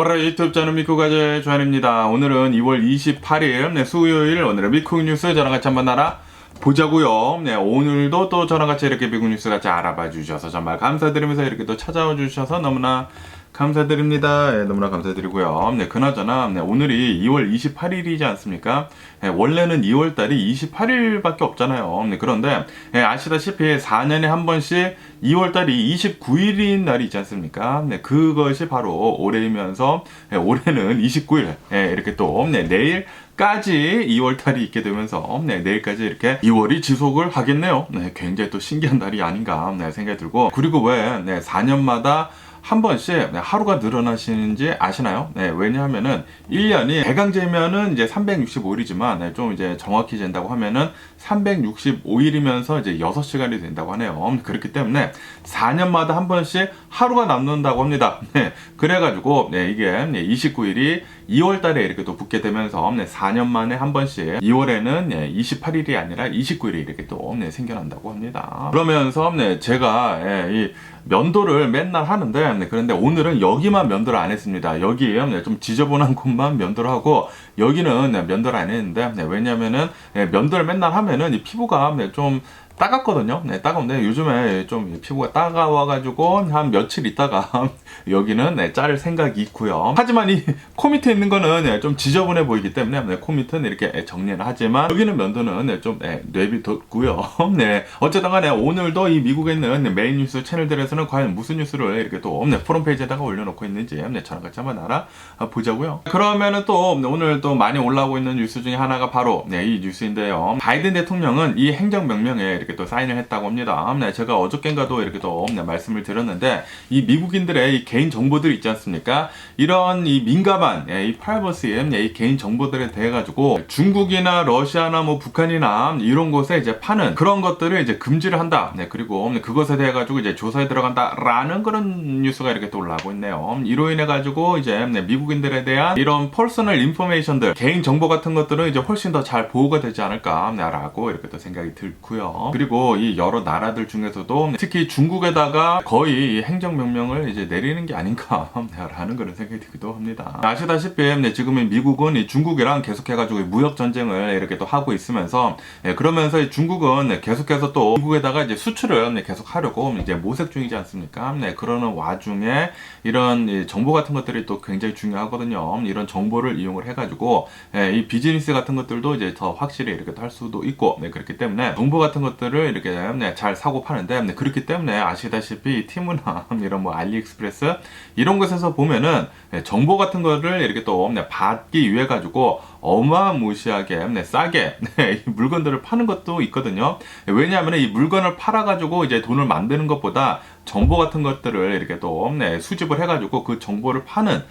오라 유튜브 저는 미쿠가제 조한입니다. 오늘은 2월 28일 수요일, 오늘은 미국 뉴스 저랑 같이 한번 알아보자고요. 오늘도 또 저랑 같이 이렇게 미국 뉴스 같이 알아봐 주셔서 정말 감사드리면서 이렇게 또 찾아와 주셔서 너무나 감사드립니다. 너무나 감사드리고요. 그나저나 오늘이 2월 28일이지 않습니까? 원래는 2월달이 28일밖에 없잖아요. 그런데 아시다시피 4년에 한 번씩 2월달이 29일인 날이 있지 않습니까? 그것이 바로 올해이면서 올해는 29일 이렇게 또 내일까지 2월달이 있게 되면서 내일까지 이렇게 2월이 지속을 하겠네요. 굉장히 또 신기한 날이 아닌가 생각이 들고, 그리고 왜 4년마다 한 번씩 하루가 늘어나시는지 아시나요? 왜냐하면은 1년이 대강제면은 이제 365일이지만 좀 이제 정확히 잰다고 하면은 365일이면서 이제 6시간이 된다고 하네요. 그렇기 때문에 4년마다 한 번씩 하루가 남는다고 합니다. 그래가지고 이게 29일이 2월 달에 이렇게 또 붙게 되면서 4년 만에 한 번씩 2월에는 28일이 아니라 29일이 이렇게 또 생겨난다고 합니다. 그러면서 제가 이 면도를 맨날 하는데, 그런데 오늘은 여기만 면도를 안 했습니다. 여기 좀 지저분한 곳만 면도를 하고, 여기는 면도를 안 했는데, 왜냐면은 면도를 맨날 하면은 이 피부가 좀 따갑거든요. 따가운데 요즘에 좀 피부가 따가워가지고 한 며칠 있다가 여기는 자를 생각이 있고요. 하지만 이 코 밑에 있는 거는 좀 지저분해 보이기 때문에 코 밑은 이렇게 정리를 하지만 여기는 면도는 좀 내비뒀고요. 어쨌든 간에 오늘도 이 미국에 있는 메인 뉴스 채널들에서는 과연 무슨 뉴스를 이렇게 또 포럼 페이지에다가 올려놓고 있는지 저랑 같이 한번 알아보자고요. 그러면은 또 오늘 또 많이 올라오고 있는 뉴스 중에 하나가 바로 이 뉴스인데요. 바이든 대통령은 이 행정명령에 이렇게 또 사인을 했다고 합니다. 제가 어저께인가도 이렇게 또 말씀을 드렸는데, 이 미국인들의 이 개인 정보들이 있지 않습니까? 이런 이 민감한 이 프라이버시의 이 개인 정보들에 대해 가지고 중국이나 러시아나 뭐 북한이나 이런 곳에 이제 파는 그런 것들을 이제 금지를 한다. 그리고 그것에 대해 가지고 이제 조사에 들어간다라는 그런 뉴스가 이렇게 또 올라오고 있네요. 이로 인해 가지고 이제 미국인들에 대한 이런 퍼스널 인포메이션들, 개인 정보 같은 것들은 이제 훨씬 더 잘 보호가 되지 않을까라고 이렇게 또 생각이 들고요. 그리고 이 여러 나라들 중에서도 특히 중국에다가 거의 행정명령을 이제 내리는 게 아닌가라는 그런 생각이 들기도 합니다. 아시다시피 지금 미국은 이 중국이랑 계속해가지고 무역 전쟁을 이렇게 또 하고 있으면서, 그러면서 이 중국은 계속해서 또 미국에다가 이제 수출을 계속 하려고 이제 모색 중이지 않습니까? 그러는 와중에 이런 정보 같은 것들이 또 굉장히 중요하거든요. 이런 정보를 이용을 해가지고 이 비즈니스 같은 것들도 이제 더 확실히 이렇게 할 수도 있고, 그렇기 때문에 정보 같은 것들을 이렇게 잘 사고 파는데, 그렇기 때문에 아시다시피 티무나 이런 뭐 알리익스프레스 이런 곳에서 보면은 정보 같은 거를 이렇게 또 받기 위해 가지고 어마무시하게 싸게 이 물건들을 파는 것도 있거든요. 왜냐하면 이 물건을 팔아 가지고 이제 돈을 만드는 것보다 정보 같은 것들을 이렇게 또 수집을 해가지고 그 정보를 파는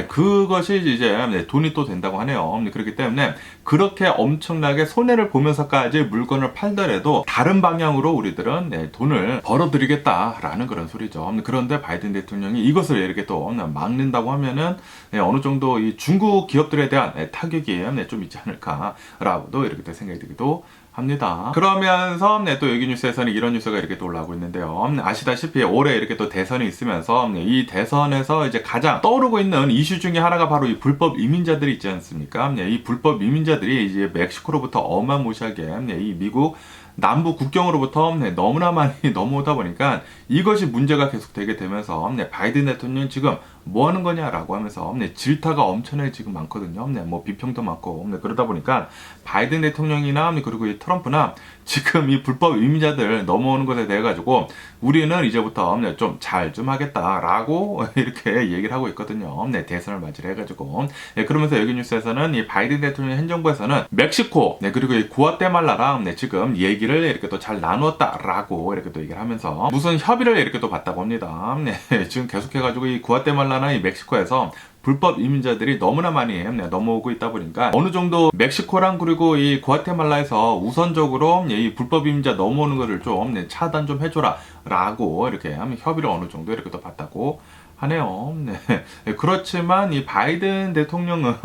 그것이 이제 돈이 또 된다고 하네요. 그렇기 때문에 그렇게 엄청나게 손해를 보면서까지 물건을 팔더라도 다른 방향으로 우리들은 돈을 벌어들이겠다라는 그런 소리죠. 그런데 바이든 대통령이 이것을 이렇게 또 막는다고 하면은 어느 정도 이 중국 기업들에 대한 타격이 좀 있지 않을까라고도 이렇게 또 생각이 들기도 합니다. 그러면서 또 여기 뉴스에서는 이런 뉴스가 이렇게 또 올라오고 있는데요. 아시다시피 올해 이렇게 또 대선이 있으면서 이 대선에서 이제 가장 떠오르고 있는 이슈 중에 하나가 바로 이 불법 이민자들이 있지 않습니까? 이 불법 이민자들이 이제 멕시코로부터 어마무시하게 이 미국 남부 국경으로부터 너무나 많이 넘어오다 보니까 이것이 문제가 계속 되게 되면서 바이든 대통령 지금 뭐 하는 거냐라고 하면서 질타가 엄청나게 지금 많거든요. 뭐 비평도 많고 그러다 보니까 바이든 대통령이나 그리고 이 트럼프나 지금 이 불법 이민자들 넘어오는 것에 대해 가지고 우리는 이제부터 좀 잘 좀 하겠다라고 이렇게 얘기를 하고 있거든요. 대선을 맞이를 해가지고 그러면서 여기 뉴스에서는 이 바이든 대통령 행정부에서는 멕시코 그리고 이 구아테말라랑 지금 얘기를 이렇게 또 잘 나누었다라고 이렇게 또 얘기를 하면서 무슨 협의를 이렇게 또 봤다고 합니다. 지금 계속해가지고 이 구아테말라나 이 멕시코에서 불법 이민자들이 너무나 많이 넘어오고 있다 보니까 어느 정도 멕시코랑 그리고 이 구아테말라에서 우선적으로 이 불법 이민자 넘어오는 것을 좀 차단 좀 해줘라 라고 이렇게 협의를 어느 정도 이렇게 또 봤다고 하네요. 네. 그렇지만 이 바이든 대통령은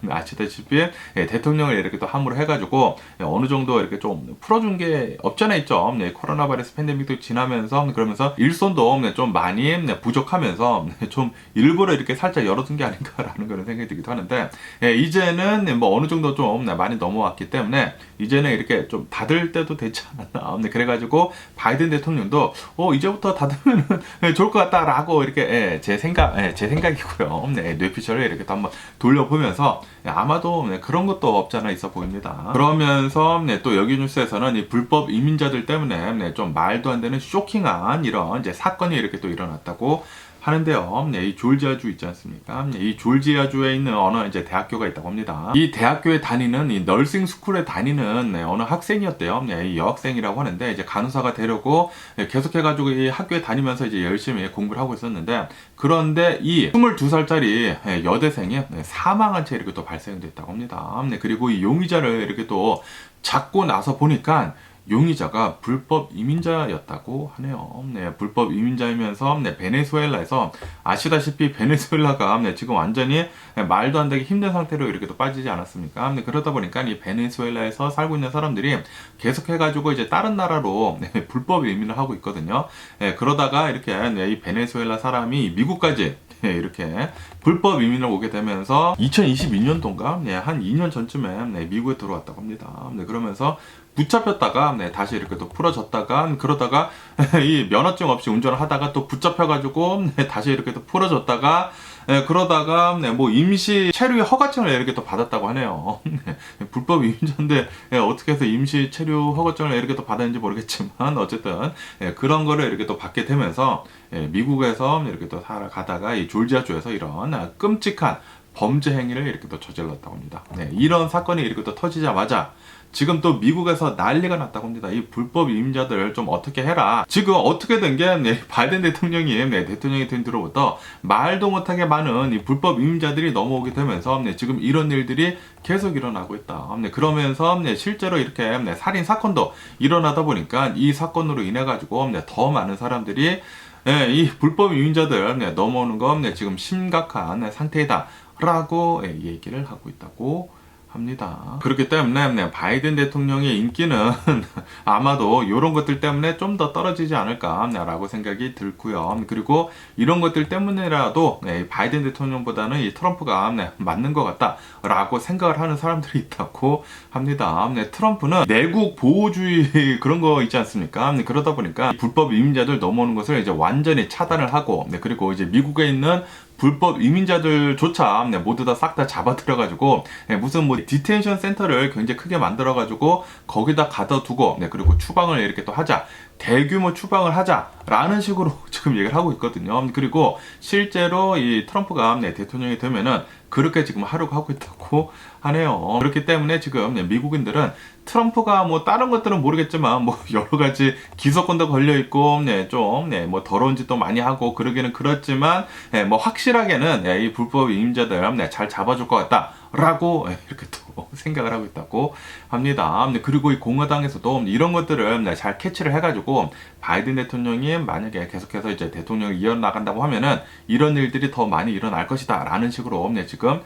아시다시피 대통령을 이렇게 또 함으로 해가지고 어느 정도 이렇게 좀 풀어준 게 없잖아 있죠. 코로나 바이러스 팬데믹도 지나면서 그러면서 일손도 좀 많이 부족하면서 좀 일부러 이렇게 살짝 열어둔 게 아닌가라는 그런 생각이 들기도 하는데, 이제는 뭐 어느 정도 좀 많이 넘어왔기 때문에 이제는 이렇게 좀 닫을 때도 되지 않았나. 그래가지고 바이든 대통령도 이제부터 닫으면 좋을 것 같다라고 이렇게 제 생각이고요. 뇌피셜을 이렇게 또 한번 돌려보면서 아마도 그런 것도 없잖아 있어 보입니다. 그러면서 또 여기 뉴스에서는 이 불법 이민자들 때문에 좀 말도 안 되는 쇼킹한 이런 이제 사건이 이렇게 또 일어났다고 하는데요. 이 졸지아주 있지 않습니까? 이 졸지아주에 있는 어느 이제 대학교가 있다고 합니다. 이 대학교에 다니는 이 널싱 스쿨에 다니는 어느 학생이었대요. 이 여학생이라고 하는데 이제 간호사가 되려고 계속해가지고 이 학교에 다니면서 이제 열심히 공부를 하고 있었는데, 그런데 이 22살짜리 여대생이 사망한 채 이렇게 또 발생됐다고 합니다. 그리고 이 용의자를 이렇게 또 잡고 나서 보니까 용의자가 불법 이민자였다고 하네요. 불법 이민자이면서 베네수엘라에서, 아시다시피 베네수엘라가 지금 완전히 말도 안 되게 힘든 상태로 이렇게 또 빠지지 않았습니까? 그러다 보니까 이 베네수엘라에서 살고 있는 사람들이 계속해가지고 이제 다른 나라로 불법 이민을 하고 있거든요. 그러다가 이렇게 이 베네수엘라 사람이 미국까지 이렇게 불법 이민을 오게 되면서 2022년도인가 한 2년 전쯤에 미국에 들어왔다고 합니다. 그러면서 붙잡혔다가 다시 이렇게 또 풀어졌다가, 그러다가 이 면허증 없이 운전을 하다가 또 붙잡혀가지고 다시 이렇게 또 풀어졌다가, 그러다가 뭐 임시 체류 허가증을 이렇게 또 받았다고 하네요. 불법 이민자인데 어떻게 해서 임시 체류 허가증을 이렇게 또 받았는지 모르겠지만 어쨌든 그런 거를 이렇게 또 받게 되면서 미국에서 이렇게 또 살아가다가 이 졸지아주에서 이런 끔찍한 범죄 행위를 이렇게 또 저질렀다고 합니다. 이런 사건이 이렇게 또 터지자마자 지금 또 미국에서 난리가 났다고 합니다. 이 불법 이민자들 좀 어떻게 해라. 지금 어떻게 된 게 바이든 대통령이 대통령이 된 뒤로부터 말도 못하게 많은 이 불법 이민자들이 넘어오게 되면서 지금 이런 일들이 계속 일어나고 있다. 그러면서 실제로 이렇게 살인 사건도 일어나다 보니까 이 사건으로 인해 가지고 더 많은 사람들이 이 불법 이민자들 넘어오는 거 지금 심각한 상태이다라고 얘기를 하고 있다고 합니다. 그렇기 때문에 바이든 대통령의 인기는 아마도 이런 것들 때문에 좀 더 떨어지지 않을까라고 생각이 들고요. 그리고 이런 것들 때문에라도 바이든 대통령보다는 이 트럼프가 맞는 것 같다라고 생각을 하는 사람들이 있다고 합니다. 트럼프는 내국 보호주의 그런 거 있지 않습니까? 그러다 보니까 불법 이민자들 넘어오는 것을 이제 완전히 차단을 하고, 그리고 이제 미국에 있는 불법 이민자들조차 모두 다 싹 다 잡아들여가지고 무슨 뭐 디텐션 센터를 굉장히 크게 만들어가지고 거기다 가둬두고, 그리고 추방을 이렇게 또 하자, 대규모 추방을 하자라는 식으로 지금 얘기를 하고 있거든요. 그리고 실제로 이 트럼프가 대통령이 되면은 그렇게 지금 하려고 하고 있다고 하네요. 그렇기 때문에 지금 미국인들은 트럼프가 뭐 다른 것들은 모르겠지만 뭐 여러 가지 기소권도 걸려 있고 뭐 더러운 짓도 많이 하고 그러기는 그렇지만 뭐 확실하게는 이 불법 이민자들 잘 잡아줄 것 같다라고 이렇게 또 생각을 하고 있다고 합니다. 그리고 이 공화당에서도 이런 것들을 잘 캐치를 해가지고 바이든 대통령이 만약에 계속해서 이제 대통령을 이어나간다고 하면은 이런 일들이 더 많이 일어날 것이다 라는 식으로 지금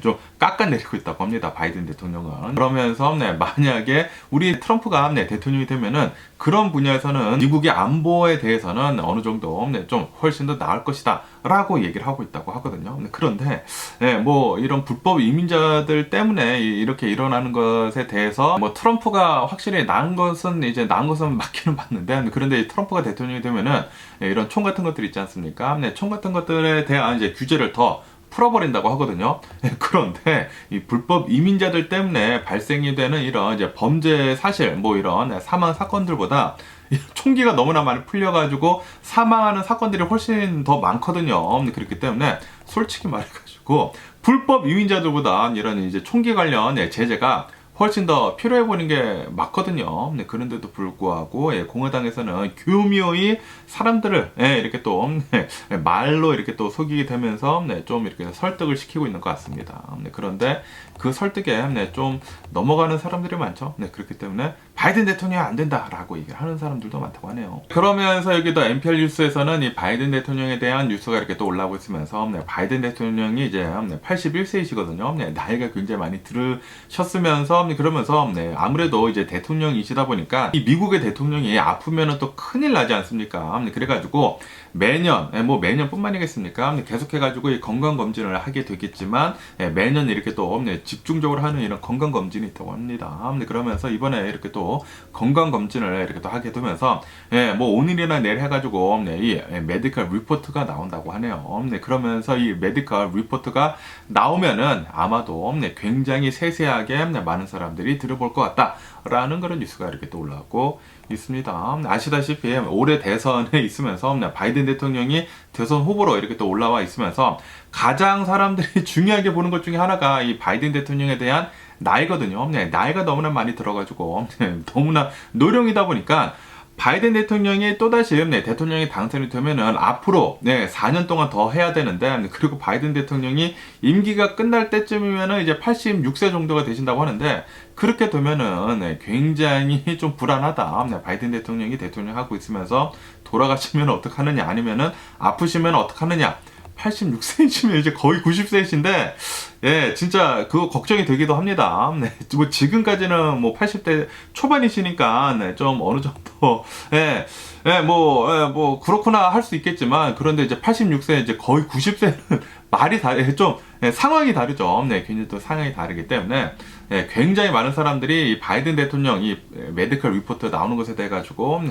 좀 깎아내리고 있다고 합니다. 바이든 대통령은. 그러면서 만약에 우리 트럼프가 대통령이 되면은 그런 분야에서는 미국의 안보에 대해서는 어느 정도 좀 훨씬 더 나을 것이다 라고 얘기를 하고 있다고 하거든요. 그런데 뭐 이런 불법 이민자들 때문에 이렇게 일어나는 것에 대해서 뭐 트럼프가 확실히 나은 것은 맞기는 맞는데, 그런데 트럼프가 대통령이 되면은 이런 총 같은 것들 있지 않습니까? 총 같은 것들에 대한 이제 규제를 더 풀어버린다고 하거든요. 그런데 이 불법 이민자들 때문에 발생이 되는 이런 이제 범죄 사실, 뭐 이런 사망 사건들보다 총기가 너무나 많이 풀려가지고 사망하는 사건들이 훨씬 더 많거든요. 그렇기 때문에 솔직히 말해가지고 불법 이민자들보다 이런 이제 총기 관련 제재가 훨씬 더 필요해 보이는 게 맞거든요. 네, 그런데도 불구하고 공화당에서는 교묘히 사람들을 이렇게 또 말로 이렇게 또 속이게 되면서 좀 이렇게 설득을 시키고 있는 것 같습니다. 그런데 그 설득에 좀 넘어가는 사람들이 많죠. 그렇기 때문에 바이든 대통령이 안 된다라고 얘기를 하는 사람들도 많다고 하네요. 그러면서 여기도 NPR 뉴스에서는 이 바이든 대통령에 대한 뉴스가 이렇게 또 올라오고 있으면서 바이든 대통령이 이제 81세이시거든요. 나이가 굉장히 많이 들으셨으면서 그러면서 아무래도 이제 대통령이시다 보니까 이 미국의 대통령이 아프면은 또 큰일 나지 않습니까? 그래가지고 매년 뭐 매년뿐만이겠습니까? 계속해가지고 이 건강 검진을 하게 되겠지만 매년 이렇게 또 집중적으로 하는 이런 건강 검진이 있다고 합니다. 그러면서 이번에 이렇게 또 건강 검진을 이렇게 또 하게 되면서 뭐 오늘이나 내일 해가지고 이 메디컬 리포트가 나온다고 하네요. 그러면서 이 메디컬 리포트가 나오면은 아마도 굉장히 세세하게 많은 사람들이 들어볼 것 같다라는 그런 뉴스가 이렇게 또 올라왔고 있습니다. 아시다시피 올해 대선에 있으면서 바이든 대통령이 대선 후보로 이렇게 또 올라와 있으면서 가장 사람들이 중요하게 보는 것 중에 하나가 이 바이든 대통령에 대한 나이거든요. 나이가 너무나 많이 들어가지고 너무나 노령이다 보니까 바이든 대통령이 또다시 대통령이 당선이 되면은 앞으로 4년 동안 더 해야 되는데, 그리고 바이든 대통령이 임기가 끝날 때쯤이면은 이제 86세 정도가 되신다고 하는데, 그렇게 되면은 굉장히 좀 불안하다. 바이든 대통령이 대통령 하고 있으면서 돌아가시면 어떡하느냐, 아니면은 아프시면 어떡하느냐. 86세이시면 이제 거의 90세이신데, 진짜 그거 걱정이 되기도 합니다. 뭐 지금까지는 뭐 80대 초반이시니까, 좀 어느 정도, 뭐 그렇구나 할 수 있겠지만, 그런데 이제 86세, 이제 거의 90세는 말이 좀, 상황이 다르죠. 굉장히 또 상황이 다르기 때문에, 굉장히 많은 사람들이 이 바이든 대통령 이 메디컬 리포트 나오는 것에 대해 가지고,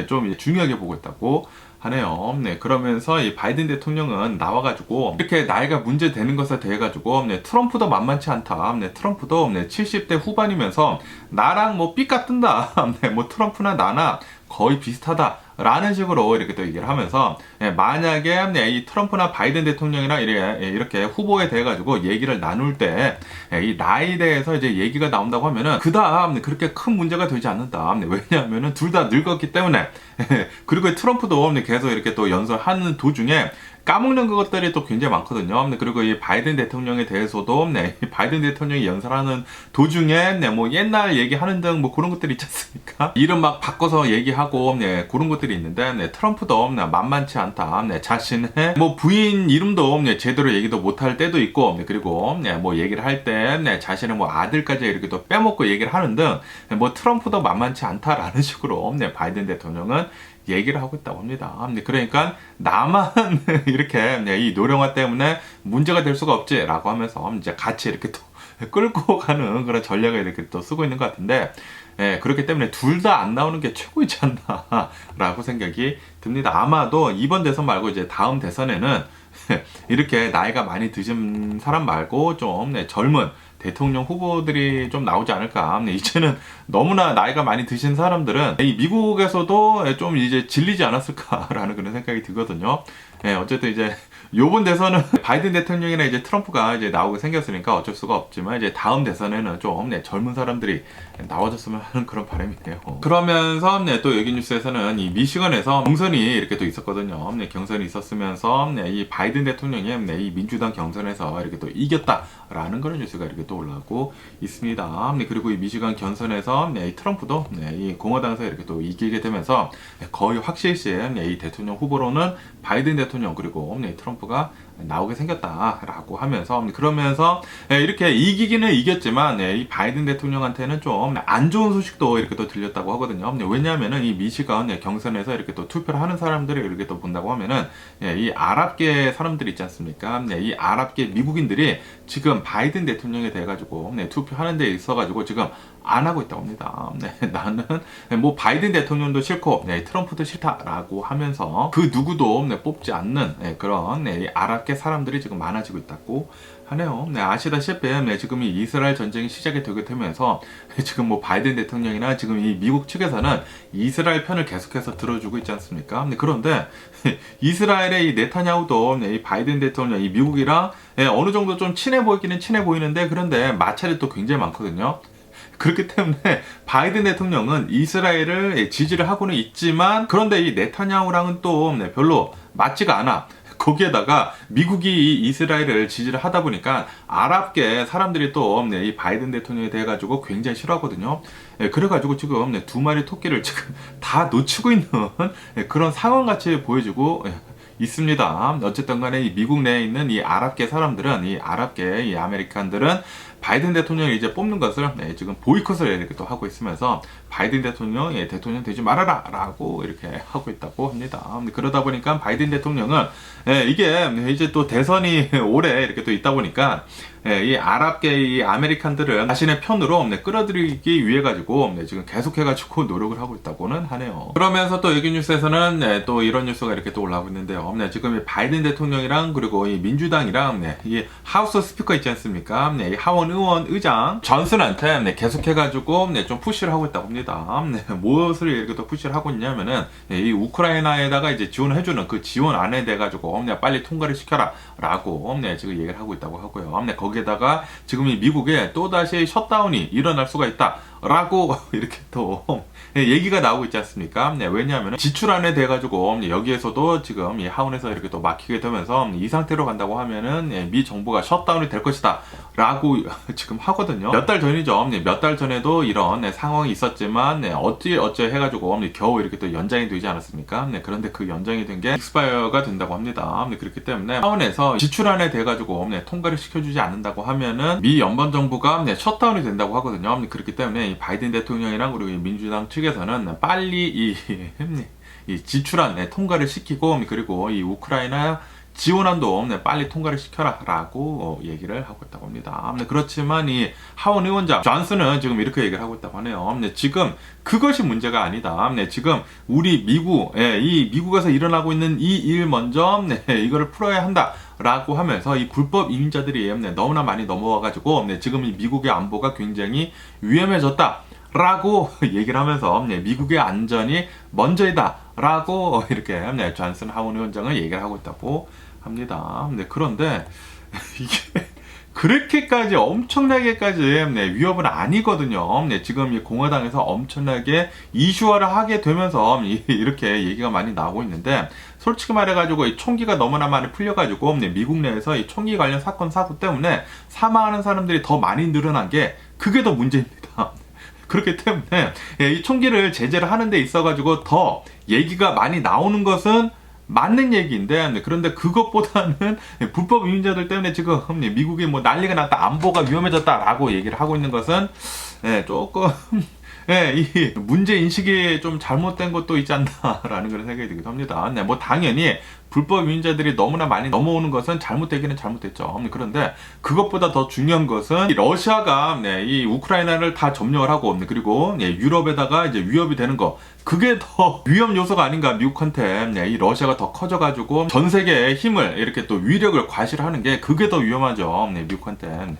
좀 중요하게 보고 있다고 하네요. 그러면서 이 바이든 대통령은 나와가지고 이렇게 나이가 문제되는 것에 대해 가지고 트럼프도 만만치 않다. 트럼프도 70대 후반이면서 나랑 뭐 삐까 뜬다. 뭐 트럼프나 나나 거의 비슷하다. 라는 식으로 이렇게 또 얘기를 하면서 만약에 이 트럼프나 바이든 대통령이나 이렇게 후보에 대해 가지고 얘기를 나눌 때 이 나이에 대해서 이제 얘기가 나온다고 하면은 그다음 그렇게 큰 문제가 되지 않는다. 왜냐하면은 둘 다 늙었기 때문에. 그리고 트럼프도 계속 이렇게 또 연설하는 도중에 까먹는 것들이 또 굉장히 많거든요. 그리고 이 바이든 대통령에 대해서도 바이든 대통령이 연설하는 도중에 뭐 옛날 얘기하는 등 뭐 그런 것들이 있지 않습니까? 이름 막 바꿔서 얘기하고 그런 것들이 있는데 트럼프도 만만치 않다. 자신의 뭐 부인 이름도 제대로 얘기도 못할 때도 있고, 그리고 뭐 얘기를 할 때 자신의 뭐 아들까지 이렇게 또 빼먹고 얘기를 하는 등 뭐 트럼프도 만만치 않다라는 식으로 바이든 대통령은 얘기를 하고 있다고 합니다. 그러니까 나만 이렇게 이 노령화 때문에 문제가 될 수가 없지라고 하면서 이제 같이 이렇게 또 끌고 가는 그런 전략을 이렇게 또 쓰고 있는 것 같은데, 그렇기 때문에 둘 다 안 나오는 게 최고이지 않나라고 생각이 듭니다. 아마도 이번 대선 말고 이제 다음 대선에는 이렇게 나이가 많이 드신 사람 말고 좀 젊은 대통령 후보들이 좀 나오지 않을까. 이제는 너무나 나이가 많이 드신 사람들은 이 미국에서도 좀 이제 질리지 않았을까라는 그런 생각이 들거든요. 어쨌든 이제 요번 대선은 바이든 대통령이나 이제 트럼프가 이제 나오게 생겼으니까 어쩔 수가 없지만, 이제 다음 대선에는 좀 젊은 사람들이 나와줬으면 하는 그런 바람이네요. 그러면서 또 여기 뉴스에서는 이 미시건에서 경선이 이렇게 또 있었거든요. 경선이 있었으면서 이 바이든 대통령이 이 민주당 경선에서 이렇게 또 이겼다라는 그런 뉴스가 이렇게 또 올라오고 있습니다. 그리고 이 미시건 경선에서 이 트럼프도 이 공화당에서 이렇게 또 이기게 되면서 거의 확실시 이 대통령 후보로는 바이든 대통령, 그리고 트럼프가 나오게 생겼다라고 하면서, 그러면서 이렇게 이기기는 이겼지만 이 바이든 대통령한테는 좀 안 좋은 소식도 이렇게 또 들렸다고 하거든요. 왜냐하면은 이 미시건 경선에서 이렇게 또 투표를 하는 사람들을 이렇게 또 본다고 하면은 이 아랍계 사람들이 있지 않습니까? 이 아랍계 미국인들이 지금 바이든 대통령에 대해 가지고 투표하는 데 있어 가지고 지금 안 하고 있다고 합니다. 나는 뭐 바이든 대통령도 싫고 트럼프도 싫다라고 하면서 그 누구도 뽑지 않는 그런 아랍계 사람들이 지금 많아지고 있다고 하네요. 아시다시피 지금 이 이스라엘 전쟁이 시작이 되게 되면서 지금 뭐 바이든 대통령이나 지금 이 미국 측에서는 이스라엘 편을 계속해서 들어주고 있지 않습니까? 그런데 이스라엘의 이 네타냐후도 이 바이든 대통령, 이 미국이랑 어느 정도 좀 친해 보이기는 친해 보이는데, 그런데 마찰이 또 굉장히 많거든요. 그렇기 때문에 바이든 대통령은 이스라엘을 지지를 하고는 있지만, 그런데 이 네타냐후랑은 또 별로 맞지가 않아. 거기에다가 미국이 이 이스라엘을 지지를 하다 보니까 아랍계 사람들이 또 이 바이든 대통령에 대해 가지고 굉장히 싫어하거든요. 그래가지고 지금 두 마리 토끼를 지금 다 놓치고 있는 그런 상황같이 보여지고 있습니다. 어쨌든 간에 이 미국 내에 있는 이 아랍계 사람들은, 이 아랍계 이 아메리칸들은 바이든 대통령을 이제 뽑는 것을 지금 보이콧을 이렇게 또 하고 있으면서 바이든 대통령, 대통령 되지 말아라 라고 이렇게 하고 있다고 합니다. 그러다 보니까 바이든 대통령은 이게 이제 또 대선이 올해 이렇게 또 있다 보니까 이 아랍계 이 아메리칸들을 자신의 편으로 끌어들이기 위해 가지고 지금 계속해 가지고 노력을 하고 있다고는 하네요. 그러면서 또 여기 뉴스에서는 또 이런 뉴스가 이렇게 또 올라오고 있는데요. 지금 이 바이든 대통령이랑 그리고 이 민주당이랑 이 하우스 스피커 있지 않습니까? 이 하원 의원 의장 존슨한테 계속해 가지고 좀 푸시를 하고 있다고 합니다. 무엇을 이렇게 또 푸시를 하고 있냐면은 이 우크라이나에다가 이제 지원을 해주는 그 지원안에 대해 가지고 빨리 통과를 시켜라 라고 지금 얘기를 하고 있다고 하고요. 거기에다가 지금 이 미국에 또다시 셧다운이 일어날 수가 있다 라고 이렇게 또 얘기가 나오고 있지 않습니까? 왜냐하면 지출안에 대해 가지고 여기에서도 지금 이 하원에서 이렇게 또 막히게 되면서 이 상태로 간다고 하면은 미 정부가 셧다운이 될 것이다 라고 지금 하거든요. 몇 달 전이죠. 몇 달 전에도 이런 상황이 있었지만 어찌 해가지고 겨우 이렇게 또 연장이 되지 않았습니까? 그런데 그 연장이 된 게 익스파이어가 된다고 합니다. 그렇기 때문에 하원에서 지출안에 대해 가지고 통과를 시켜주지 않는다고 하면은 미 연방 정부가 셧다운이 된다고 하거든요. 그렇기 때문에 이 바이든 대통령이랑 그리고 이 민주당 측에서는 빨리 이 지출안 통과를 시키고, 그리고 이 우크라이나 지원안도 빨리 통과를 시켜라 라고 얘기를 하고 있다고 합니다. 그렇지만 이 하원 의원장 존슨은 지금 이렇게 얘기를 하고 있다고 하네요. 지금 그것이 문제가 아니다. 지금 우리 이 미국에서 일어나고 있는 이 일 먼저 이거를 풀어야 한다 라고 하면서 이 불법 이민자들이 너무나 많이 넘어와가지고 지금 이 미국의 안보가 굉장히 위험해졌다 라고 얘기를 하면서 미국의 안전이 먼저이다 라고 이렇게 존슨 하원 의원장은 얘기를 하고 있다고 합니다. 그런데 이게 그렇게까지 엄청나게까지 위협은 아니거든요. 지금 이 공화당에서 엄청나게 이슈화를 하게 되면서 이렇게 얘기가 많이 나오고 있는데, 솔직히 말해가지고 이 총기가 너무나 많이 풀려가지고 미국 내에서 이 총기 관련 사건 사고 때문에 사망하는 사람들이 더 많이 늘어난 게 그게 더 문제입니다. 그렇기 때문에 이 총기를 제재를 하는 데 있어가지고 더 얘기가 많이 나오는 것은 맞는 얘기인데, 그런데 그것보다는 불법 이민자들 때문에 지금 미국이 뭐 난리가 났다, 안보가 위험해졌다라고 얘기를 하고 있는 것은 조금 이 문제 인식이 좀 잘못된 것도 있지 않나라는 그런 생각이 들기도 합니다. 뭐 당연히 불법 이민자들이 너무나 많이 넘어오는 것은 잘못되기는 잘못됐죠. 그런데 그것보다 더 중요한 것은 러시아가 이 우크라이나를 다 점령을 하고, 그리고 유럽에다가 이제 위협이 되는 거, 그게 더 위험 요소가 아닌가. 미국한테 이 러시아가 더 커져가지고 전 세계의 힘을 이렇게 또 위력을 과시하는 게 그게 더 위험하죠. 미국한테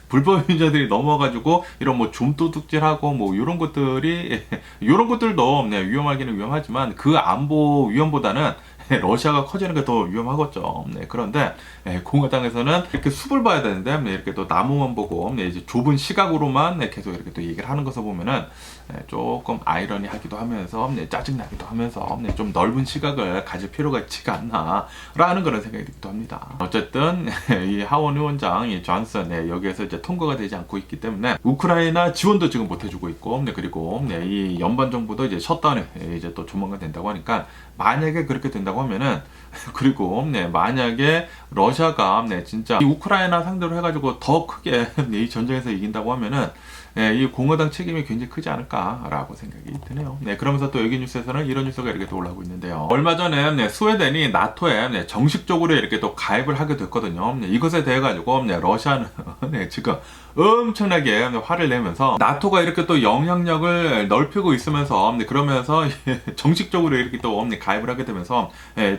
불법 이민자들이 넘어가지고 이런 뭐 좀도둑질하고 뭐 이런 것들이 이런 것들도 위험하기는 위험하지만 그 안보 위험보다는 러시아가 커지는 게 더 위험하겠죠. 그런데 공화당에서는 이렇게 숲을 봐야 되는데 이렇게 또 나무만 보고 이제 좁은 시각으로만 계속 이렇게 또 얘기를 하는 것을 보면은 조금 아이러니하기도 하면서 짜증나기도 하면서 좀 넓은 시각을 가질 필요가 있지가 않나라는 그런 생각이 들기도 합니다. 어쨌든 이 하원 의원장 이 존슨 여기에서 이제 통과가 되지 않고 있기 때문에 우크라이나 지원도 지금 못 해주고 있고, 그리고 이 연방 정부도 이제 셧다운이 이제 또 조만간 된다고 하니까, 만약에 그렇게 된다고 하면은, 그리고 만약에 러시아가 진짜 이 우크라이나 상대로 해가지고 더 크게 이 전쟁에서 이긴다고 하면은 이 공화당 책임이 굉장히 크지 않을까라고 생각이 드네요. 그러면서 또 여기 뉴스에서는 이런 뉴스가 이렇게 또 올라오고 있는데요. 얼마 전에 스웨덴이 나토에 정식적으로 이렇게 또 가입을 하게 됐거든요. 이것에 대해 가지고 러시아는 지금 엄청나게 화를 내면서 나토가 이렇게 또 영향력을 넓히고 있으면서 그러면서 정식적으로 이렇게 또 가입을 하게 되면서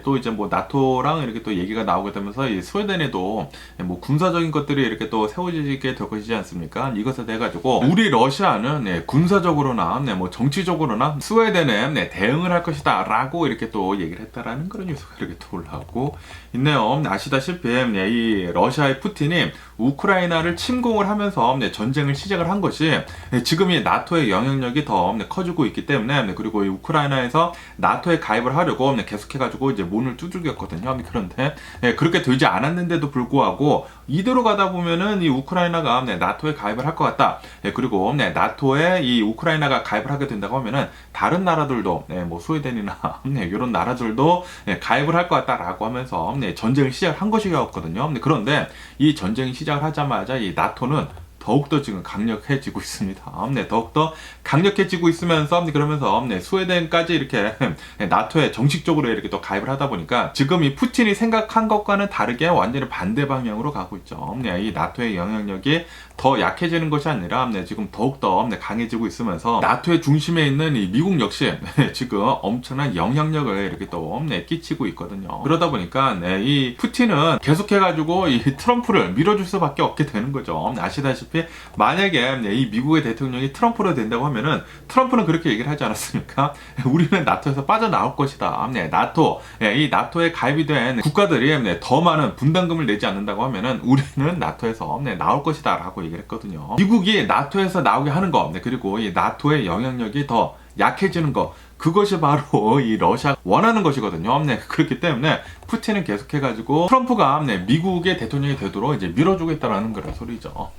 또 이제 뭐 나토랑 이렇게 또 얘기가 나오게 되면서 이 스웨덴에도 뭐 군사적인 것들이 이렇게 또 세워지게 될 것이지 않습니까? 이것에 대해 가지고 우리 러시아는 군사적으로나 뭐 정치적으로나 스웨덴에 대응을 할 것이다 라고 이렇게 또 얘기를 했다라는 그런 뉴스가 이렇게 또 올라오고 있네요. 아시다시피 이 러시아의 푸틴이 우크라이나를 침공을 하면서 전쟁을 시작을 한 것이 지금 이 나토의 영향력이 더 커지고 있기 때문에, 그리고 이 우크라이나에서 나토에 가입을 하려고 계속해가지고 이제 문을 두들겼거든요. 그런데 그렇게 되지 않았는데도 불구하고 이대로 가다 보면은 이 우크라이나가 나토에 가입을 할 것 같다. 그리고 나토에 이 우크라이나가 가입을 하게 된다고 하면은 다른 나라들도 뭐 스웨덴이나 이런 나라들도 가입을 할 것 같다라고 하면서 전쟁을 시작한 것이었거든요. 그런데 이 전쟁이 시작을 하자마자 이 나토는 더욱더 지금 강력해지고 있습니다. 더욱더 강력해지고 있으면서 그러면서 스웨덴까지 이렇게 나토에 정식적으로 이렇게 또 가입을 하다 보니까 지금 이 푸틴이 생각한 것과는 다르게 완전히 반대 방향으로 가고 있죠. 이 나토의 영향력이 더 약해지는 것이 아니라 지금 더욱더 강해지고 있으면서 나토의 중심에 있는 이 미국 역시 지금 엄청난 영향력을 이렇게 또 끼치고 있거든요. 그러다 보니까 이 푸틴은 계속해가지고 이 트럼프를 밀어줄 수밖에 없게 되는 거죠. 아시다시피 만약에 이 미국의 대통령이 트럼프로 된다고 하면은 트럼프는 그렇게 얘기를 하지 않았습니까? 우리는 나토에서 빠져나올 것이다. 나토, 이 나토에 가입이 된 국가들이 더 많은 분담금을 내지 않는다고 하면은 우리는 나토에서 나올 것이다 라고 얘기를 했거든요. 미국이 나토에서 나오게 하는 거, 그리고 이 나토의 영향력이 더 약해지는 거, 그것이 바로 이 러시아가 원하는 것이거든요. 그렇기 때문에 푸틴은 계속해가지고 트럼프가 미국의 대통령이 되도록 이제 밀어주겠다라는 그런 소리죠.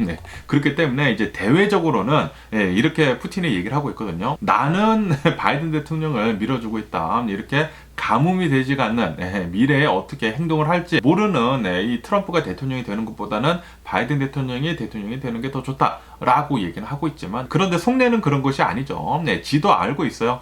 그렇기 때문에 이제 대외적으로는 이렇게 푸틴이 얘기를 하고 있거든요. 나는 바이든 대통령을 밀어주고 있다. 이렇게 가뭄이 되지가 않는 미래에 어떻게 행동을 할지 모르는 이 트럼프가 대통령이 되는 것보다는 바이든 대통령이 되는 게 더 좋다라고 얘기는 하고 있지만, 그런데 속내는 그런 것이 아니죠. 지도 알고 있어요.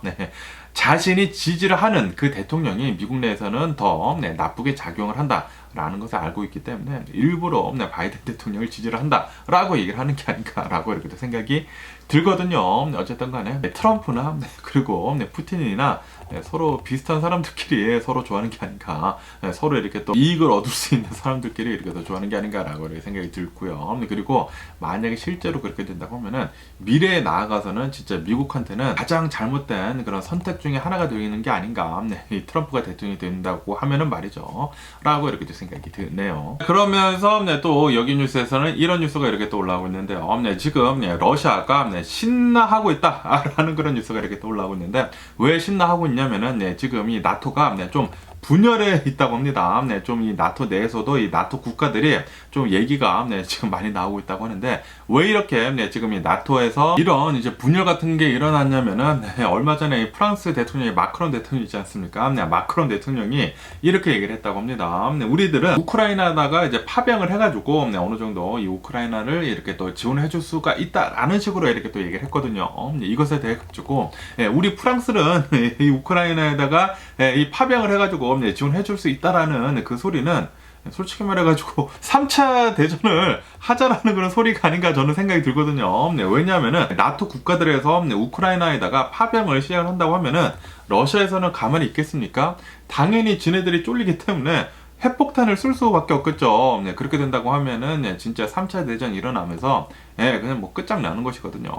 자신이 지지를 하는 그 대통령이 미국 내에서는 더 나쁘게 작용을 한다라는 것을 알고 있기 때문에 일부러 바이든 대통령을 지지를 한다라고 얘기를 하는 게 아닌가라고 이렇게 생각이 들거든요. 어쨌든 간에 트럼프나 그리고 푸틴이나 서로 비슷한 사람들끼리 서로 좋아하는 게 아닌가, 서로 이렇게 또 이익을 얻을 수 있는 사람들끼리 이렇게 더 좋아하는 게 아닌가라고 이렇게 생각이 들고요. 그리고 만약에 실제로 그렇게 된다고 하면은 미래에 나아가서는 진짜 미국한테는 가장 잘못된 그런 선택 중에 하나가 되는 게 아닌가, 이 트럼프가 대통령이 된다고 하면은 말이죠 라고 이렇게 생각이 드네요. 그러면서 또 여기 뉴스에서는 이런 뉴스가 이렇게 또 올라오고 있는데요. 지금 러시아가 신나하고 있다라는 그런 뉴스가 이렇게 또 올라오고 있는데, 왜 신나하고 있냐면은 지금 이 나토가 좀 분열해 있다고 합니다. 좀 이 나토 내에서도 이 나토 국가들이 좀 얘기가 지금 많이 나오고 있다고 하는데, 왜 이렇게 지금 이 나토에서 이런 이제 분열 같은 게 일어났냐면은 얼마 전에 프랑스 대통령이 마크롱 대통령이 있지 않습니까? 마크롱 대통령이 이렇게 얘기를 했다고 합니다. 우리들은 우크라이나다가 이제 파병을 해가지고 어느 정도 이 우크라이나를 이렇게 또 지원해 줄 수가 있다라는 식으로 이렇게 또 얘기를 했거든요. 이것에 대해 가지고 우리 프랑스는 이 우크라이나에다가 이 파병을 해가지고 지원해 줄 수 있다라는 그 소리는 솔직히 말해가지고 3차 대전을 하자라는 그런 소리가 아닌가 저는 생각이 들거든요. 왜냐하면은 나토 국가들에서 우크라이나에다가 파병을 시작을 한다고 하면은 러시아에서는 가만히 있겠습니까? 당연히 지네들이 쫄리기 때문에 핵폭탄을 쏠 수밖에 없겠죠. 그렇게 된다고 하면은 진짜 3차 대전이 일어나면서 그냥 뭐 끝장나는 것이거든요.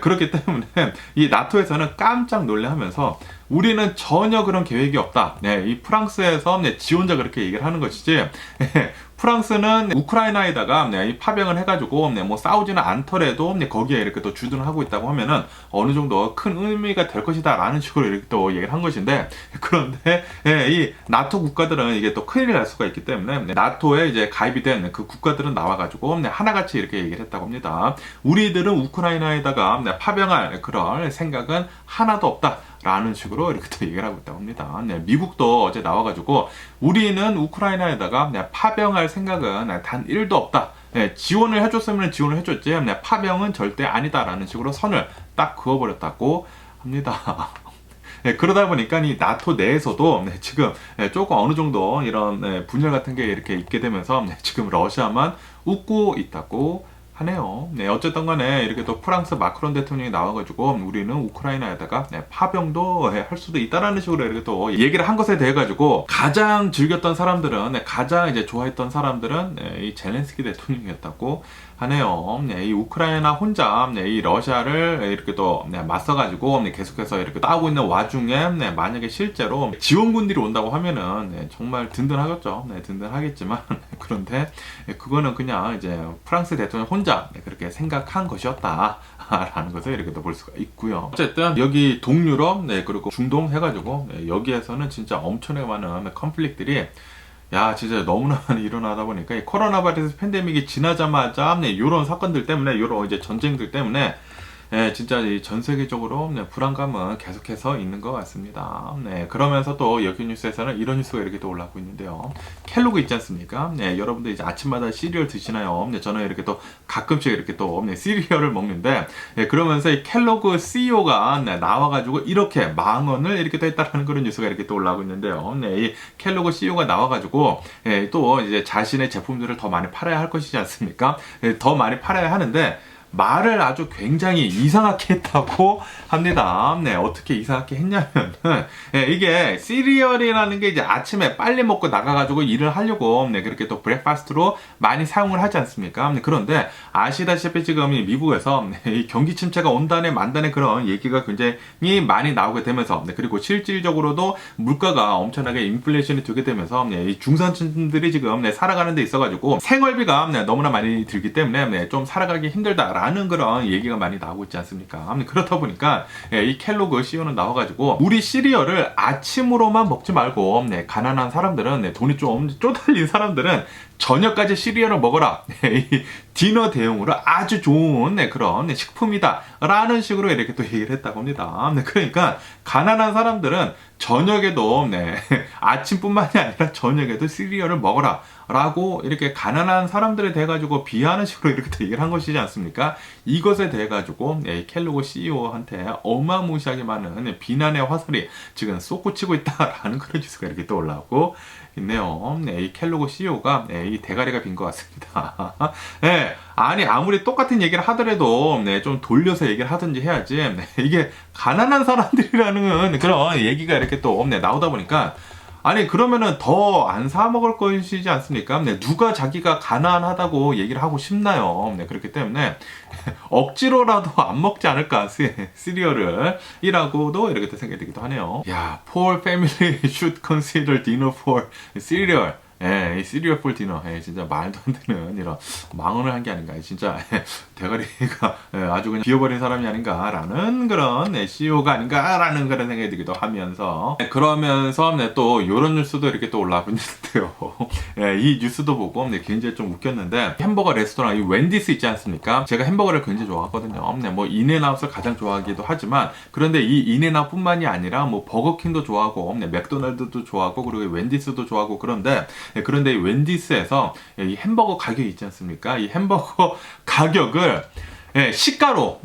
그렇기 때문에 이 나토에서는 깜짝 놀래하면서 우리는 전혀 그런 계획이 없다. 이 프랑스에서 지원자 그렇게 얘기를 하는 것이지, 프랑스는 우크라이나에다가 이 파병을 해가지고 뭐 싸우지는 않더라도 거기에 이렇게 또 주둔을 하고 있다고 하면은 어느 정도 큰 의미가 될 것이다 라는 식으로 이렇게 또 얘기를 한 것인데, 그런데 이 나토 국가들은 이게 또 큰일 날 수가 있기 때문에 나토에 이제 가입이 된 그 국가들은 나와가지고 하나같이 이렇게 얘기를 했다고 합니다. 우리들은 우크라이나에다가 파병할 그럴 생각은 하나도 없다 라는 식으로 이렇게 또 얘기를 하고 있다고 합니다. 미국도 어제 나와가지고 우리는 우크라이나에다가 파병할 생각은 단 1도 없다. 지원을 해줬으면 지원을 해줬지 파병은 절대 아니다라는 식으로 선을 딱 그어버렸다고 합니다. 그러다 보니까 이 나토 내에서도 지금 조금 어느 정도 이런 분열 같은 게 이렇게 있게 되면서 지금 러시아만 웃고 있다고 하네요. 어쨌든 간에 이렇게 또 프랑스 마크롱 대통령이 나와가지고 우리는 우크라이나에다가 파병도 할 수도 있다라는 식으로 이렇게 또 얘기를 한 것에 대해 가지고 가장 즐겼던 사람들은, 가장 이제 좋아했던 사람들은 이 젤렌스키 대통령이었다고 하네요. 이 우크라이나 혼자 이 러시아를 이렇게 또 맞서가지고 계속해서 이렇게 싸우고 있는 와중에 만약에 실제로 지원군들이 온다고 하면은 정말 든든하겠죠. 든든하겠지만 그런데 그거는 그냥 이제 프랑스 대통령 혼자 그렇게 생각한 것이었다. 라는 것을 이렇게 또 볼 수가 있고요. 어쨌든 여기 동유럽 그리고 중동 해가지고 여기에서는 진짜 엄청나게 많은 컨플릭트들이 진짜 너무나 많이 일어나다 보니까 이 코로나 바이러스 팬데믹이 지나자마자 이런 사건들 때문에 이런 이제 전쟁들 때문에 진짜 전 세계적으로 불안감은 계속해서 있는 것 같습니다. 그러면서 또 여기 뉴스에서는 이런 뉴스가 이렇게 또 올라오고 있는데요. 켈로그 있지 않습니까? 여러분들 이제 아침마다 시리얼 드시나요? 저는 이렇게 또 가끔씩 이렇게 또 시리얼을 먹는데 그러면서 이 켈로그 CEO가 나와가지고 이렇게 망언을 이렇게 또 했다라는 그런 뉴스가 이렇게 또 올라오고 있는데요. 이 켈로그 CEO가 나와가지고 또 이제 자신의 제품들을 더 많이 팔아야 할 것이지 않습니까? 더 많이 팔아야 하는데 말을 아주 굉장히 이상하게 했다고 합니다. 어떻게 이상하게 했냐면, 이게 시리얼이라는 게 이제 아침에 빨리 먹고 나가가지고 일을 하려고, 그렇게 또 브렉파스트로 많이 사용을 하지 않습니까? 그런데 아시다시피 지금 이 미국에서 이 경기 침체가 온다네 만다네 그런 얘기가 굉장히 많이 나오게 되면서, 그리고 실질적으로도 물가가 엄청나게 인플레이션이 되게 되면서, 이 중산층들이 지금 살아가는 데 있어가지고 생활비가 너무나 많이 들기 때문에 좀 살아가기 힘들다. 라는 그런 얘기가 많이 나오고 있지 않습니까? 그렇다 보니까 이 켈로그 CEO는 나와가지고 우리 시리얼을 아침으로만 먹지 말고 가난한 사람들은 돈이 좀 쪼달린 사람들은 저녁까지 시리얼을 먹어라. 이 디너 대용으로 아주 좋은 그런 식품이다. 라는 식으로 이렇게 또 얘기를 했다고 합니다. 그러니까 가난한 사람들은 저녁에도 아침뿐만이 아니라 저녁에도 시리얼을 먹어라. 라고 이렇게 가난한 사람들에 대해 가지고 비하하는 식으로 이렇게 또 얘기를 한 것이지 않습니까? 이것에 대해 가지고 켈로그 CEO한테 어마무시하게 많은 비난의 화살이 지금 쏟구치고 있다라는 그런 뉴스가 이렇게 또 올라오고 있네요. 이 켈로그 CEO가 이 대가리가 빈 것 같습니다. 아니 아무리 똑같은 얘기를 하더라도 좀 돌려서 얘기를 하든지 해야지 이게 가난한 사람들이라는 그런 얘기가 이렇게 또 나오다 보니까 아니 그러면은 더 안 사 먹을 것이지 않습니까? 누가 자기가 가난하다고 얘기를 하고 싶나요? 그렇기 때문에 억지로라도 안 먹지 않을까 시리얼을 이라고도 이렇게 또 생각이 들기도 하네요. Poor family should consider dinner for cereal. 이 시리얼 폴 디너, 진짜 말도 안 되는 이런 망언을 한 게 아닌가. 진짜 대가리가 아주 그냥 비어버린 사람이 아닌가라는 그런 CEO가 아닌가라는 그런 생각이 들기도 하면서 그러면서 또 이런 뉴스도 이렇게 또 올라오고 있는데요. 이 뉴스도 보고 굉장히 좀 웃겼는데 햄버거 레스토랑 이 웬디스 있지 않습니까? 제가 햄버거를 굉장히 좋아하거든요. 뭐 인앤아웃을 가장 좋아하기도 하지만 그런데 이 인앤아웃뿐만이 아니라 뭐 버거킹도 좋아하고 맥도날드도 좋아하고 그리고 웬디스도 좋아하고 그런데 이 웬디스에서 이 햄버거 가격이 있지 않습니까? 이 햄버거 가격을 시가로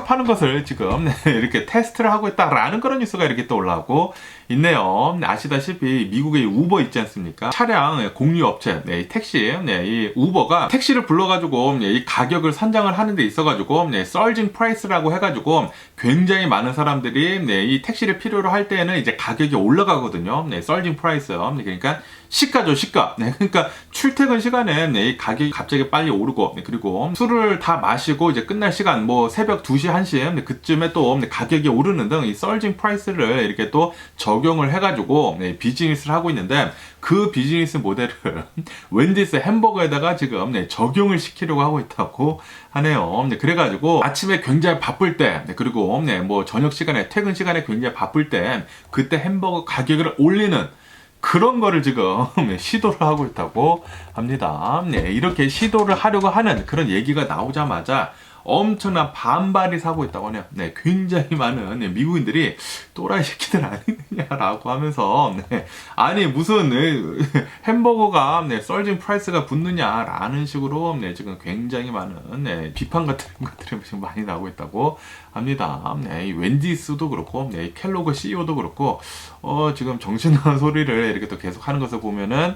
파는 것을 지금 이렇게 테스트를 하고 있다라는 그런 뉴스가 이렇게 또 올라오고 있네요. 아시다시피 미국의 우버 있지 않습니까? 차량 공유업체, 택시, 이 우버가 택시를 불러가지고 이 가격을 산정을 하는 데 있어가지고 서징 프라이스라고 해가지고 굉장히 많은 사람들이 이 택시를 필요로 할 때에는 이제 가격이 올라가거든요. 서징 프라이스. 그러니까 시가죠, 시가. 그러니까 출퇴근 시간에 이 가격이 갑자기 빨리 오르고 그리고 술을 다 마시고 이제 끝날 시간 뭐 새벽 2시, 1시 그쯤에 또 가격이 오르는 등 이 서징 프라이스를 이렇게 또 적용을 해가지고 비즈니스를 하고 있는데 그 비즈니스 모델을 웬디스 햄버거에다가 지금 적용을 시키려고 하고 있다고 하네요. 그래가지고 아침에 굉장히 바쁠 때 그리고 뭐 저녁 시간에 퇴근 시간에 굉장히 바쁠 때 그때 햄버거 가격을 올리는 그런 거를 지금 시도를 하고 있다고 합니다. 이렇게 시도를 하려고 하는 그런 얘기가 나오자마자 엄청난 반발이 사고 있다고 하네요. 굉장히 많은 미국인들이 또라이 새끼들 아니냐라고 하면서 아니 무슨 햄버거가 서징 프라이스가 붙느냐라는 식으로 지금 굉장히 많은 비판 같은 것들이 지금 많이 나오고 있다고 합니다. 이 웬디스도 그렇고 이 켈로그 CEO도 그렇고 지금 정신 나간 소리를 이렇게 또 계속 하는 것을 보면은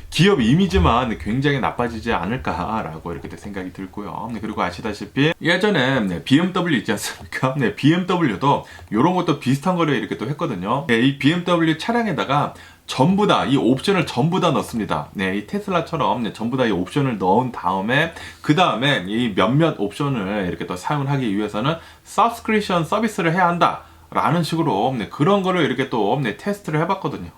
기업 이미지만 굉장히 나빠지지 않을까라고 이렇게 생각이 들고요. 그리고 아시다시피 예전에 BMW 있지 않습니까? BMW도 이런 것도 비슷한 거를 이렇게 또 했거든요. 이 BMW 차량에다가 전부 다 이 옵션을 전부 다 넣습니다. 네, 이 테슬라처럼 네, 전부 다 이 옵션을 넣은 다음에 그 다음에 이 몇몇 옵션을 이렇게 또 사용하기 위해서는 서브스크립션 서비스를 해야 한다. 라는 식으로 네, 그런 거를 이렇게 또 네, 테스트를 해봤거든요.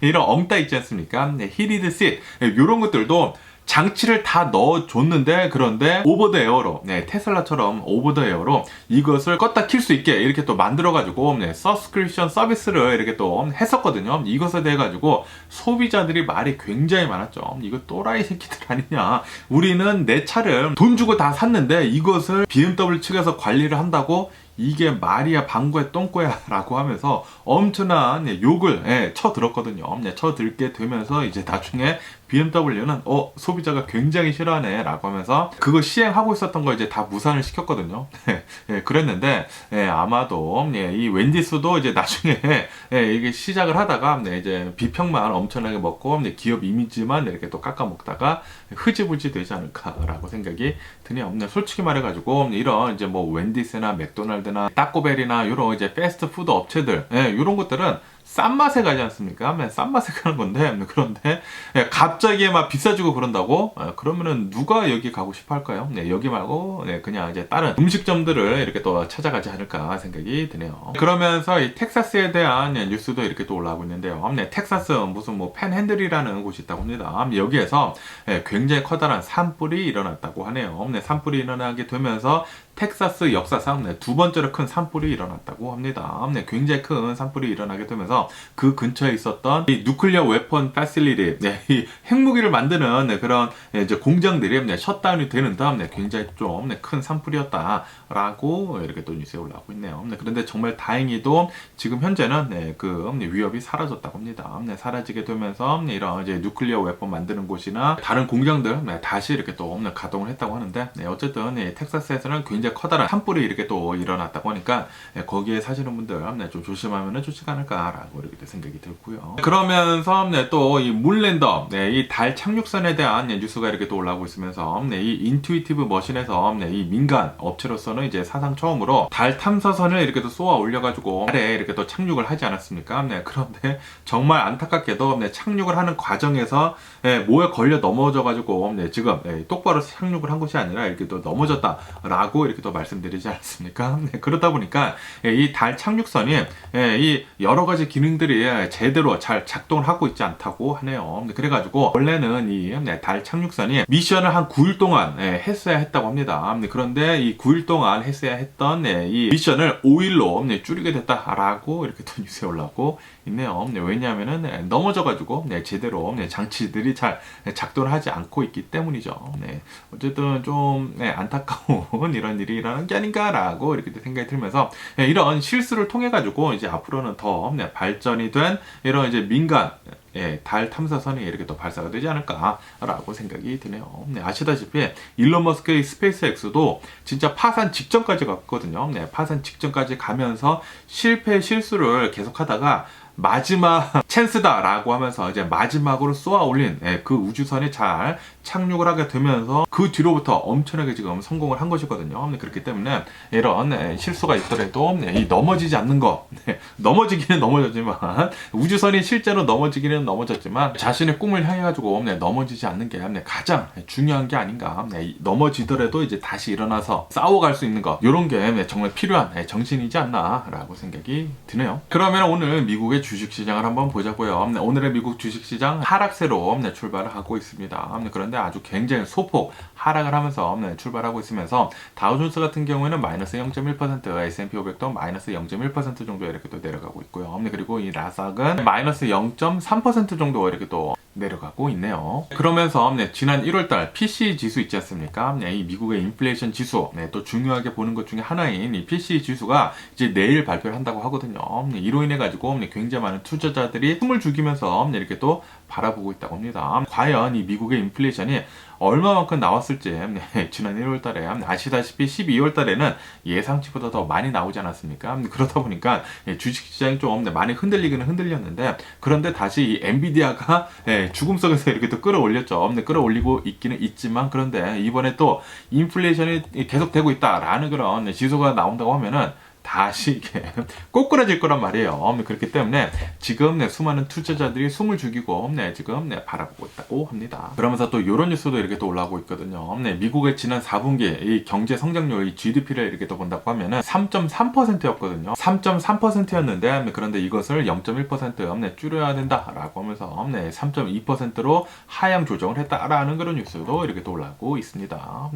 이런 엉따 있지 않습니까? 네, 히리드 시 이런 것들도 장치를 다 넣어줬는데 그런데 오버 더 에어로 네, 테슬라처럼 오버 더 에어로 이것을 껐다 킬 수 있게 이렇게 또 만들어가지고 네, 서브스크립션 서비스를 이렇게 또 했었거든요. 이것에 대해 가지고 소비자들이 말이 굉장히 많았죠. 이거 또라이 새끼들 아니냐. 우리는 내 차를 돈 주고 다 샀는데 이것을 BMW 측에서 관리를 한다고 이게 말이야 방구야 똥꼬야 라고 하면서 엄청난 욕을 쳐들었거든요. 쳐들게 되면서 이제 나중에 BMW는 소비자가 굉장히 싫어하네 라고 하면서 그거 시행하고 있었던 거 이제 다 무산을 시켰거든요. 그랬는데 아마도 이 웬디스도 이제 나중에 이게 시작을 하다가 이제 비평만 엄청나게 먹고 기업 이미지만 이렇게 또 깎아먹다가 흐지부지 되지 않을까라고 생각이 드네요. 솔직히 말해가지고 이런 이제 뭐 웬디스나 맥도날드나 따꼬벨이나 이런 이제 패스트푸드 업체들 이런 것들은 싼 맛에 가지 않습니까? 싼 맛에 가는 건데 그런데 갑자기 막 비싸지고 그런다고 그러면은 누가 여기 가고 싶어 할까요? 여기 말고 그냥 이제 다른 음식점들을 이렇게 또 찾아가지 않을까 생각이 드네요. 그러면서 이 텍사스에 대한 뉴스도 이렇게 또 올라오고 있는데요. 텍사스 무슨 뭐 팬핸들이라는 곳이 있다고 합니다. 여기에서 굉장히 커다란 산불이 일어났다고 하네요. 산불이 일어나게 되면서 텍사스 역사상 두 번째로 큰 산불이 일어났다고 합니다. 굉장히 큰 산불이 일어나게 되면서 그 근처에 있었던 이 누클리어 웨폰 패실리티, 이 핵무기를 만드는 그런 이제 공장들이 셧다운이 되는 다음에 굉장히 좀 큰 산불이었다라고 이렇게 또 뉴스에 올라오고 있네요. 그런데 정말 다행히도 지금 현재는 그 위협이 사라졌다고 합니다. 사라지게 되면서 이런 이제 누클리어 웨폰 만드는 곳이나 다른 공장들 다시 이렇게 또 가동을 했다고 하는데 어쨌든 텍사스에서는 굉장히 커다란 산불이 이렇게 또 일어났다고 하니까 거기에 사시는 분들 좀 조심하면 좋지 않을까라고 이렇게 생각이 들고요. 그러면서 또 이 문랜더, 이 달 착륙선에 대한 뉴스가 이렇게 또 올라오고 있으면서 이 인투이티브 머신에서 이 민간 업체로서는 이제 사상 처음으로 달 탐사선을 이렇게 또 쏘아 올려가지고 달에 이렇게 또 착륙을 하지 않았습니까? 그런데 정말 안타깝게도 착륙을 하는 과정에서 뭐에 걸려 넘어져가지고 지금 똑바로 착륙을 한 것이 아니라 이렇게 또 넘어졌다라고 이렇게 또 말씀드리지 않았습니까? 그러다 보니까 이 달 착륙선이 이 여러 가지 기능들이 제대로 잘 작동을 하고 있지 않다고 하네요. 그래가지고 원래는 이 달 착륙선이 미션을 한 9일 동안 했어야 했다고 합니다. 그런데 이 9일 동안 했어야 했던 이 미션을 5일로 줄이게 됐다라고 이렇게 또 뉴스에 올라오고 있네요. 왜냐하면은 넘어져가지고 제대로 장치들이 잘 작동을 하지 않고 있기 때문이죠. 어쨌든 좀 안타까운 이런 일이 일어나는 게 아닌가라고 이렇게 생각이 들면서 이런 실수를 통해 가지고 이제 앞으로는 더 발전이 된 이런 이제 민간 달 탐사선이 이렇게 또 발사가 되지 않을까라고 생각이 드네요. 아시다시피 일론 머스크의 스페이스X도 진짜 파산 직전까지 갔거든요. 파산 직전까지 가면서 실수를 계속하다가 마지막 찬스다라고 하면서 이제 마지막으로 쏘아 올린 그 우주선이 잘 착륙을 하게 되면서 그 뒤로부터 엄청나게 지금 성공을 한 것이거든요. 그렇기 때문에 이런 실수가 있더라도 이 넘어지지 않는 거, 넘어지기는 넘어졌지만 우주선이 실제로 넘어지기는 넘어졌지만 자신의 꿈을 향해 가지고 넘어지지 않는 게 가장 중요한 게 아닌가. 넘어지더라도 이제 다시 일어나서 싸워갈 수 있는 것, 이런 게 정말 필요한 정신이지 않나라고 생각이 드네요. 그러면 오늘 미국의 주식시장을 한번 보자고요. 오늘의 미국 주식시장 하락세로 출발을 하고 있습니다. 그런데 아주 굉장히 소폭 하락을 하면서 출발하고 있으면서 다우존스 같은 경우에는 마이너스 0.1%, S&P 500도 마이너스 0.1% 정도 이렇게 또 내려가고 있고요. 그리고 이 나스닥은 마이너스 0.3% 정도 이렇게 또 내려가고 있네요. 그러면서 지난 1월달 PCE 지수 있지 않습니까? 이 미국의 인플레이션 지수, 또 중요하게 보는 것 중에 하나인 이 PCE 지수가 이제 내일 발표를 한다고 하거든요. 이로 인해 가지고 굉장히 많은 투자자들이 숨을 죽이면서 이렇게 또 바라보고 있다고 합니다. 과연 이 미국의 인플레이션이 얼마만큼 나왔을지 지난 1월 달에 아시다시피 12월 달에는 예상치보다 더 많이 나오지 않았습니까? 그러다 보니까 주식시장이 좀 많이 흔들리기는 흔들렸는데 그런데 다시 이 엔비디아가 죽음 속에서 이렇게 또 끌어올렸죠. 끌어올리고 있기는 있지만 그런데 이번에 또 인플레이션이 계속되고 있다라는 그런 지수가 나온다고 하면은 다시 이게 꼬꾸라질 거란 말이에요. 그렇기 때문에 지금 수많은 투자자들이 숨을 죽이고 지금 바라보고 있다고 합니다. 그러면서 또 이런 뉴스도 이렇게 또 올라오고 있거든요. 미국의 지난 4분기 이 경제 성장률, 이 GDP를 이렇게 또 본다고 하면은 3.3%였거든요. 3.3%였는데 그런데 이것을 0.1% 줄여야 된다라고 하면서 3.2%로 하향 조정을 했다라는 그런 뉴스도 이렇게 또 올라오고 있습니다.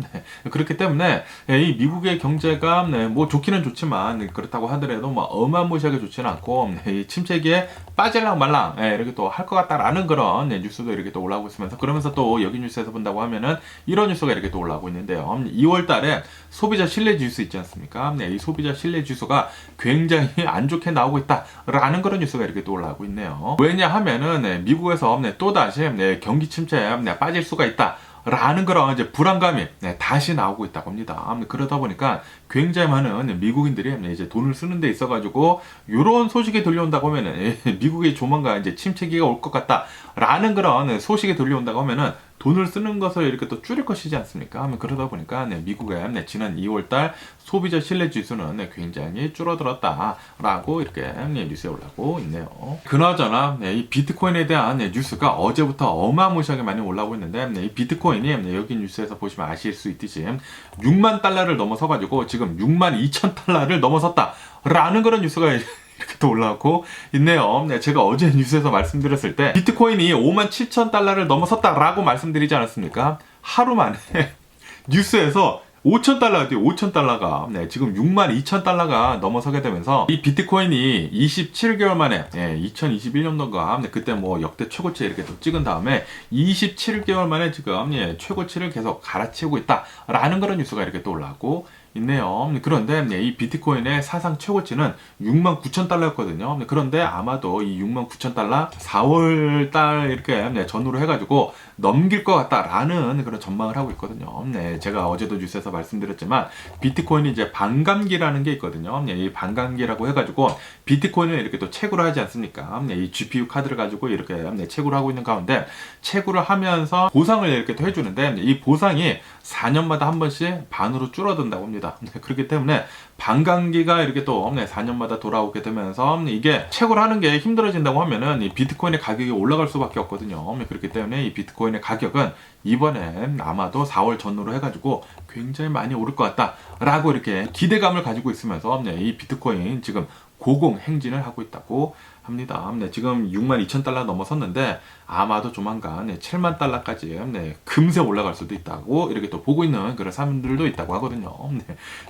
그렇기 때문에 이 미국의 경제가 뭐 좋기는 좋지만 그렇다고 하더라도 뭐 어마무시하게 좋지는 않고 이 침체기에 빠질랑 말랑 이렇게 또 할 것 같다라는 그런 뉴스도 이렇게 또 올라오고 있으면서 그러면서 또 여기 뉴스에서 본다고 하면은 이런 뉴스가 이렇게 또 올라오고 있는데요. 2월 달에 소비자 신뢰 지수 있지 않습니까? 이 소비자 신뢰 지수가 굉장히 안 좋게 나오고 있다라는 그런 뉴스가 이렇게 또 올라오고 있네요. 왜냐하면은 미국에서 또다시 경기 침체에 빠질 수가 있다. 라는 그런 이제 불안감이 다시 나오고 있다고 합니다. 그러다 보니까 굉장히 많은 미국인들이 이제 돈을 쓰는 데 있어가지고 이런 소식이 들려온다고 하면은 미국이 조만간 이제 침체기가 올 것 같다라는 그런 소식이 들려온다고 하면은 돈을 쓰는 것을 이렇게 또 줄일 것이지 않습니까? 그러다 보니까 미국의 지난 2월달 소비자 신뢰 지수는 굉장히 줄어들었다라고 이렇게 뉴스에 올라오고 있네요. 그나저나 이 비트코인에 대한 뉴스가 어제부터 어마무시하게 많이 올라오고 있는데 이 비트코인이 여기 뉴스에서 보시면 아실 수 있듯이 6만 달러를 넘어서가지고 지금 6만 2천 달러를 넘어섰다라는 그런 뉴스가 이렇게 또 올라오고 있네요. 제가 어제 뉴스에서 말씀드렸을 때 비트코인이 5만 7천 달러를 넘어섰다라고 말씀드리지 않았습니까? 하루 만에 뉴스에서 5천 달러가 돼요. 5천 달러가 지금 6만 2천 달러가 넘어서게 되면서 이 비트코인이 27개월 만에 2021년도인가 그때 뭐 역대 최고치 이렇게 또 찍은 다음에 27개월 만에 지금 최고치를 계속 갈아치우고 있다라는 그런 뉴스가 이렇게 또 올라오고 있네요. 그런데 이 비트코인의 사상 최고치는 6만 9천 달러였거든요. 그런데 아마도 이 6만 9천 달러 4월 달 이렇게 전후로 해가지고 넘길 것 같다라는 그런 전망을 하고 있거든요. 제가 어제도 뉴스에서 말씀드렸지만 비트코인이 이제 반감기라는 게 있거든요. 이 반감기라고 해가지고 비트코인을 이렇게 또 채굴을 하지 않습니까? 이 GPU 카드를 가지고 이렇게 채굴을 하고 있는 가운데 채굴을 하면서 보상을 이렇게 또 해주는데 이 보상이 4년마다 한 번씩 반으로 줄어든다고 합니다. 그렇기 때문에 반감기가 이렇게 또 4년마다 돌아오게 되면서 이게 채굴하는 게 힘들어진다고 하면은 이 비트코인의 가격이 올라갈 수밖에 없거든요. 그렇기 때문에 이 비트코인의 가격은 이번엔 아마도 4월 전후로 해가지고 굉장히 많이 오를 것 같다라고 이렇게 기대감을 가지고 있으면서 이 비트코인 지금 고공행진을 하고 있다고 합니다. 지금 6만 2천 달러 넘어섰는데 아마도 조만간 7만 달러까지 금세 올라갈 수도 있다고 이렇게 또 보고 있는 그런 사람들도 있다고 하거든요.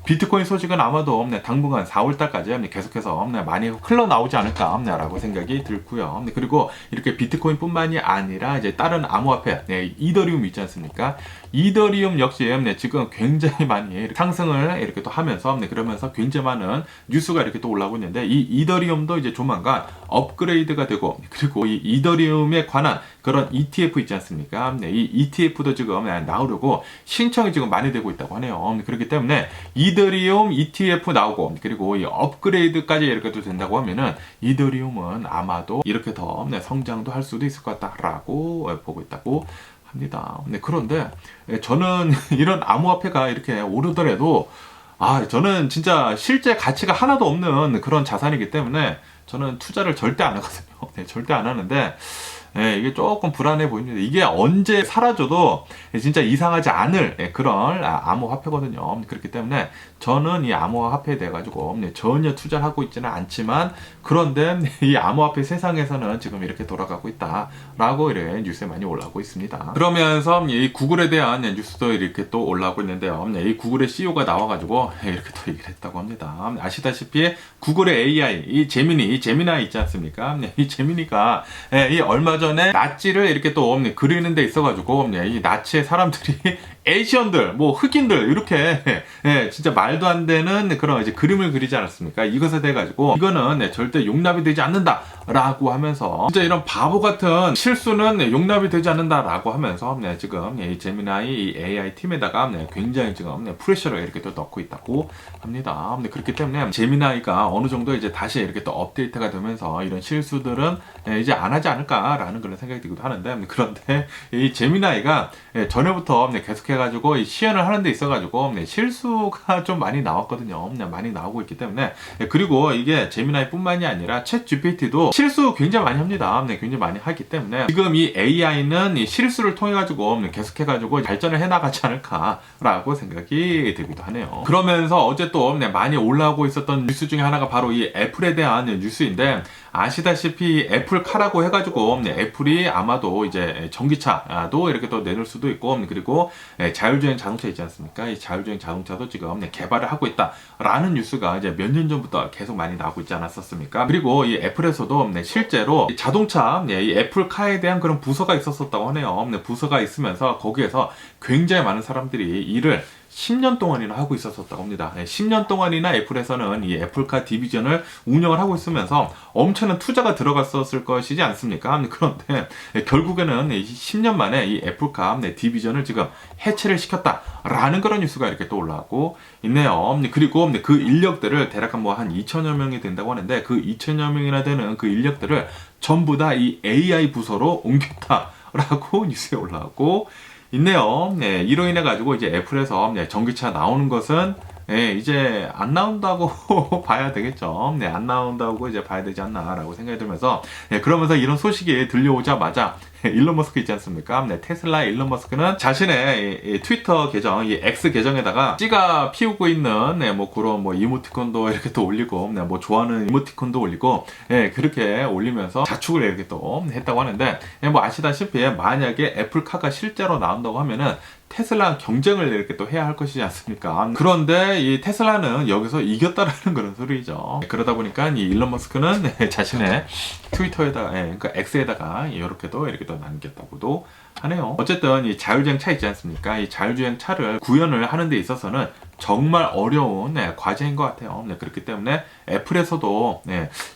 비트코인 소식은 아마도 당분간 4월 달까지 계속해서 많이 흘러나오지 않을까라고 생각이 들고요. 그리고 이렇게 비트코인 뿐만이 아니라 이제 다른 암호화폐 이더리움 있지 않습니까? 이더리움 역시 지금 굉장히 많이 상승을 이렇게 또 하면서 그러면서 굉장히 많은 뉴스가 이렇게 또 올라오고 있는데 이 이더리움도 이제 조만간 업그레이드가 되고 그리고 이 이더리움에 관한 그런 ETF 있지 않습니까? 이 ETF도 지금 나오려고 신청이 지금 많이 되고 있다고 하네요. 그렇기 때문에 이더리움 ETF 나오고 그리고 이 업그레이드까지 이렇게 또 된다고 하면은 이더리움은 아마도 이렇게 더 성장도 할 수도 있을 것 같다라고 보고 있다고 합니다. 그런데 저는 이런 암호화폐가 이렇게 오르더라도 저는 진짜 실제 가치가 하나도 없는 그런 자산이기 때문에 저는 투자를 절대 안 하거든요. 절대 안 하는데 이게 조금 불안해 보입니다. 이게 언제 사라져도 진짜 이상하지 않을 그런 암호화폐거든요. 그렇기 때문에 저는 이 암호화폐에 대해 가지고 전혀 투자를 하고 있지는 않지만 그런데 이 암호화폐 세상에서는 지금 이렇게 돌아가고 있다라고 이렇게 뉴스에 많이 올라오고 있습니다. 그러면서 이 구글에 대한 뉴스도 이렇게 또 올라오고 있는데요. 이 구글의 CEO가 나와가지고 이렇게 또 얘기를 했다고 합니다. 아시다시피 구글의 AI, 이 제미나이 있지 않습니까? 이 제미니가 이 얼마 전에 나치를 이렇게 또 그리는 데 있어가지고 이 나치의 사람들이 에이시언들, 뭐 흑인들 이렇게 진짜 말도 안 되는 그런 이제 그림을 그리지 않았습니까? 이것에 대해 가지고 이거는 절대 용납이 되지 않는다라고 하면서 진짜 이런 바보 같은 실수는 용납이 되지 않는다라고 하면서 지금 이 제미나이 AI 팀에다가 굉장히 지금 프레셔를 이렇게 또 넣고 있다고 합니다. 그렇기 때문에 제미나이가 어느 정도 이제 다시 이렇게 또 업데이트가 되면서 이런 실수들은 이제 안 하지 않을까라는 그런 생각이 들기도 하는데 그런데 이 제미나이가 전에부터 계속해서 해가지고 이 시연을 하는 데 있어가지고 실수가 좀 많이 나왔거든요. 많이 나오고 있기 때문에. 그리고 이게 제미나이 뿐만이 아니라 챗 GPT도 실수 굉장히 많이 합니다. 굉장히 많이 하기 때문에 지금 이 AI는 이 실수를 통해 가지고 계속해가지고 발전을 해나가지 않을까라고 생각이 들기도 하네요. 그러면서 어제 또 많이 올라오고 있었던 뉴스 중에 하나가 바로 이 애플에 대한 뉴스인데, 아시다시피 애플카라고 해가지고 애플이 아마도 이제 전기차도 이렇게 또 내놓을 수도 있고, 그리고 자율주행 자동차 있지 않습니까? 이 자율주행 자동차도 지금 개발을 하고 있다라는 뉴스가 이제 몇 년 전부터 계속 많이 나오고 있지 않았었습니까? 그리고 이 애플에서도 실제로 자동차 이 애플카에 대한 그런 부서가 있었었다고 하네요. 부서가 있으면서 거기에서 굉장히 많은 사람들이 일을 10년 동안이나 하고 있었다고 합니다. 10년 동안이나 애플에서는 이 애플카 디비전을 운영을 하고 있으면서 엄청난 투자가 들어갔었을 것이지 않습니까? 그런데 결국에는 10년 만에 이 애플카 디비전을 지금 해체를 시켰다라는 그런 뉴스가 이렇게 또 올라오고 있네요. 그리고 그 인력들을 대략 한 2천여 명이 된다고 하는데, 그 2천여 명이나 되는 그 인력들을 전부 다 이 AI 부서로 옮겼다라고 뉴스에 올라오고 있네요. 이로 인해 가지고 이제 애플에서 전기차 나오는 것은 이제 안 나온다고 봐야 되겠죠. 안 나온다고 이제 봐야 되지 않나라고 생각이 들면서, 그러면서 이런 소식이 들려오자마자 일론 머스크 있지 않습니까? 테슬라의 일론 머스크는 자신의 트위터 계정, 이 X 계정에다가 찌가 피우고 있는 뭐 그런 뭐 이모티콘도 이렇게 또 올리고, 뭐 좋아하는 이모티콘도 올리고, 그렇게 올리면서 자축을 이렇게 또 했다고 하는데, 뭐 아시다시피 만약에 애플카가 실제로 나온다고 하면은 테슬라 경쟁을 이렇게 또 해야 할 것이지 않습니까? 그런데 이 테슬라는 여기서 이겼다라는 그런 소리죠. 그러다 보니까 이 일론 머스크는 자신의 트위터에다가, 그러니까 X에다가 이렇게도 이렇게 또 남겼다고도 하네요. 어쨌든 이 자율주행 차 있지 않습니까? 이 자율주행 차를 구현을 하는 데 있어서는 정말 어려운 과제인 것 같아요. 그렇기 때문에 애플에서도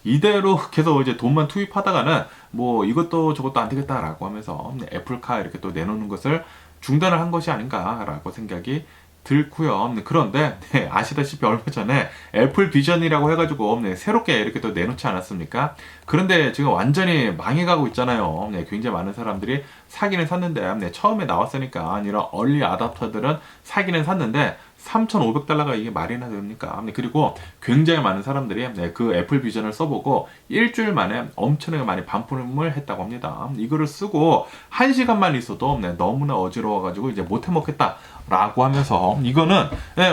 이대로 계속 이제 돈만 투입하다가는 뭐 이것도 저것도 안 되겠다라고 하면서 애플카 이렇게 또 내놓는 것을 중단을 한 것이 아닌가라고 생각이 들고요. 그런데 아시다시피 얼마 전에 애플 비전이라고 해가지고 새롭게 이렇게 또 내놓지 않았습니까? 그런데 지금 완전히 망해가고 있잖아요. 굉장히 많은 사람들이 사기는 샀는데, 처음에 나왔으니까 이런 얼리 아답터들은 사기는 샀는데 3,500달러가 이게 말이나 됩니까? 그리고 굉장히 많은 사람들이 그 애플 비전을 써보고 일주일 만에 엄청나게 많이 반품을 했다고 합니다. 이거를 쓰고 1시간만 있어도 너무나 어지러워가지고 이제 못해 먹겠다 라고 하면서, 이거는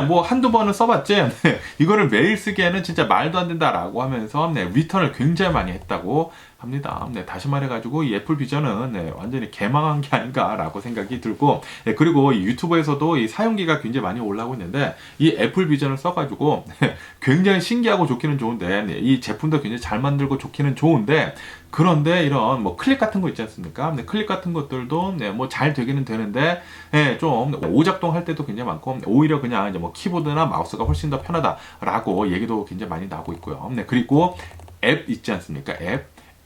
뭐 한두 번은 써봤지 이거를 매일 쓰기에는 진짜 말도 안 된다 라고 하면서 리턴을 굉장히 많이 했다고 합니다. 다시 말해가지고 이 애플 비전은 완전히 개망한 게 아닌가라고 생각이 들고, 그리고 이 유튜브에서도 이 사용기가 굉장히 많이 올라오고 있는데, 이 애플 비전을 써가지고 굉장히 신기하고 좋기는 좋은데, 이 제품도 굉장히 잘 만들고 좋기는 좋은데, 그런데 이런 뭐 클릭 같은 거 있지 않습니까? 클릭 같은 것들도 뭐 잘 되기는 되는데, 좀 오작동 할 때도 굉장히 많고, 오히려 그냥 이제 뭐 키보드나 마우스가 훨씬 더 편하다라고 얘기도 굉장히 많이 나오고 있고요. 그리고 앱 있지 않습니까?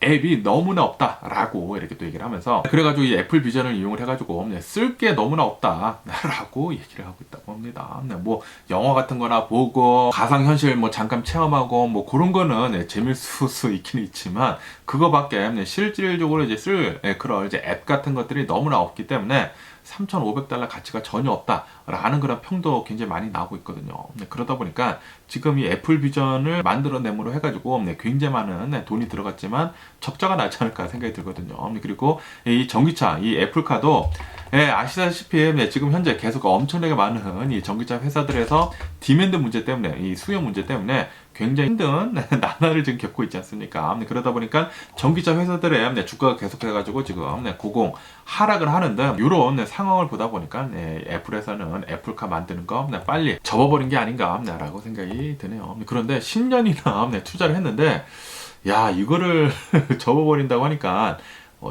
앱이 너무나 없다라고 이렇게 또 얘기를 하면서, 그래가지고 이 애플 비전을 이용을 해가지고 쓸 게 너무나 없다라고 얘기를 하고 있다고 합니다. 뭐 영화 같은 거나 보고 가상현실 뭐 잠깐 체험하고 뭐 그런 거는 재밌을 수 있긴 있지만, 그거밖에 실질적으로 이제 쓸 그런 이제 앱 같은 것들이 너무나 없기 때문에 3,500달러 가치가 전혀 없다라는 그런 평도 굉장히 많이 나오고 있거든요. 그러다 보니까 지금 이 애플 비전을 만들어내므로 해가지고 굉장히 많은 돈이 들어갔지만 적자가 나지 않을까 생각이 들거든요. 그리고 이 전기차, 이 애플카도 아시다시피 지금 현재 계속 엄청나게 많은 이 전기차 회사들에서 디맨드 문제 때문에, 이 수요 문제 때문에 굉장히 힘든 나날을 지금 겪고 있지 않습니까? 그러다 보니까 전기차 회사들의 주가가 계속해가지고 지금 고공 하락을 하는데, 이런 상황을 보다 보니까 애플에서는 애플카 만드는 거 빨리 접어버린 게 아닌가라고 생각이 드네요. 그런데 10년이나 투자를 했는데, 야, 이거를 접어버린다고 하니까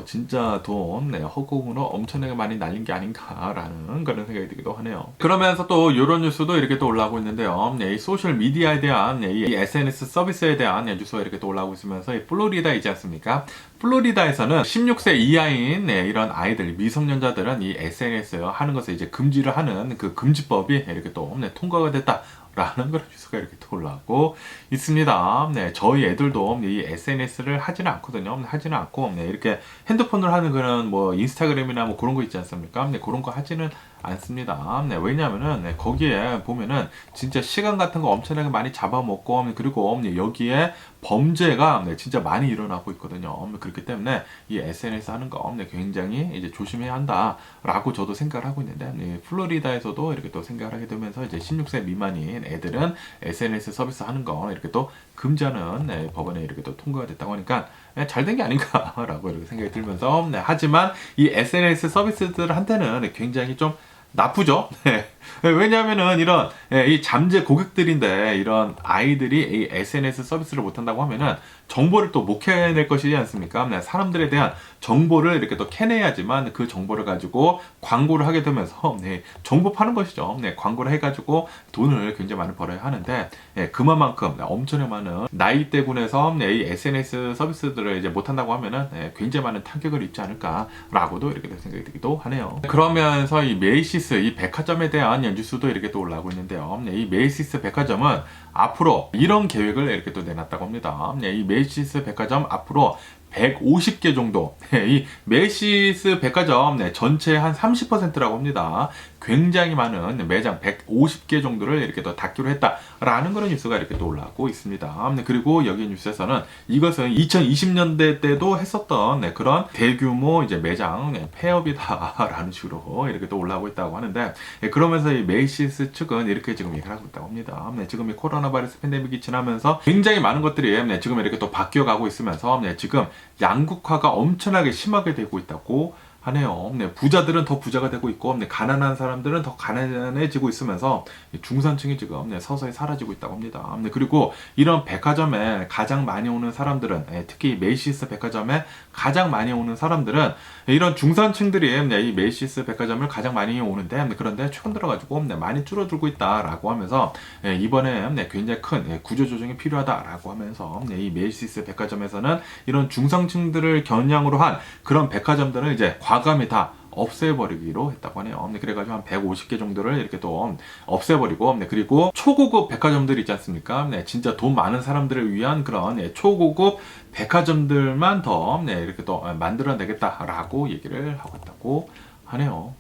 진짜 돈 허공으로 엄청나게 많이 날린 게 아닌가라는 그런 생각이 들기도 하네요. 그러면서 또 이런 뉴스도 이렇게 또 올라오고 있는데요. 이 소셜 미디어에 대한 이 SNS 서비스에 대한 뉴스가 이렇게 또 올라오고 있으면서, 이 플로리다 있지 않습니까? 플로리다에서는 16세 이하인 이런 아이들, 미성년자들은 이 SNS 하는 것을 이제 금지를 하는 그 금지법이 이렇게 또 통과가 됐다 라는 그런 뉴스가 이렇게 또 올라오고 있습니다. 네, 저희 애들도 이 SNS를 하지는 않거든요. 하지는 않고, 네, 이렇게 핸드폰으로 하는 그런 뭐 인스타그램이나 뭐 그런 거 있지 않습니까? 네, 그런 거 하지는 않습니다. 네, 왜냐면은, 네, 거기에 보면은 진짜 시간 같은 거 엄청나게 많이 잡아먹고, 그리고 여기에 범죄가 진짜 많이 일어나고 있거든요. 그렇기 때문에 이 SNS 하는 거 굉장히 이제 조심해야 한다라고 저도 생각을 하고 있는데, 플로리다에서도 이렇게 또 생각을 하게 되면서 이제 16세 미만인 애들은 SNS 서비스 하는 거 이렇게 또 금지하는 법원에 이렇게 또 통과가 됐다고 하니까 잘 된 게 아닌가라고 이렇게 생각이 들면서, 하지만 이 SNS 서비스들한테는 굉장히 좀 나쁘죠. 네. 왜냐하면은 이런 이 잠재 고객들인데 이런 아이들이 이 SNS 서비스를 못한다고 하면은 정보를 또 못 캐낼 것이지 않습니까? 네, 사람들에 대한 정보를 이렇게 또 캐내야지만 그 정보를 가지고 광고를 하게 되면서 정보 파는 것이죠. 광고를 해가지고 돈을 굉장히 많이 벌어야 하는데, 그만큼 엄청나게 많은 나이대군에서 이 SNS 서비스들을 이제 못한다고 하면은 굉장히 많은 타격을 입지 않을까라고도 이렇게 생각이 들기도 하네요. 그러면서 이 메이시스 이 백화점에 대한 뉴스도 이렇게 또 올라오고 있는데요. 이 메이시스 백화점은 앞으로 이런 계획을 이렇게 또 내놨다고 합니다. 이 메이시스 백화점 앞으로 150개 정도, 이 메이시스 백화점 전체 한 30%라고 합니다. 굉장히 많은 매장 150개 정도를 이렇게 또 닫기로 했다라는 그런 뉴스가 이렇게 또 올라오고 있습니다. 그리고 여기 뉴스에서는 이것은 2020년대 때도 했었던 그런 대규모 이제 매장 폐업이다라는 식으로 이렇게 또 올라오고 있다고 하는데, 그러면서 이 메이시스 측은 이렇게 지금 얘기를 하고 있다고 합니다. 지금 이 코로나 바이러스 팬데믹이 지나면서 굉장히 많은 것들이 지금 이렇게 또 바뀌어가고 있으면서 지금 양극화가 엄청나게 심하게 되고 있다고 하네요. 부자들은 더 부자가 되고 있고, 가난한 사람들은 더 가난해지고 있으면서 중산층이 지금 서서히 사라지고 있다고 합니다. 그리고 이런 백화점에 가장 많이 오는 사람들은, 특히 메이시스 백화점에 가장 많이 오는 사람들은 이런 중산층들이 이 메이시스 백화점을 가장 많이 오는데, 그런데 최근 들어가지고 많이 줄어들고 있다라고 하면서 이번에 굉장히 큰 구조조정이 필요하다라고 하면서 이 메이시스 백화점에서는 이런 중산층들을 겨냥으로 한 그런 백화점들을 이제 과감히 다 없애버리기로 했다고 하네요. 그래가지고 한 150개 정도를 이렇게 또 없애버리고, 그리고 초고급 백화점들 있지 않습니까? 진짜 돈 많은 사람들을 위한 그런 초고급 백화점들만 더 이렇게 또 만들어내겠다라고 얘기를 하고 있다고 하네요.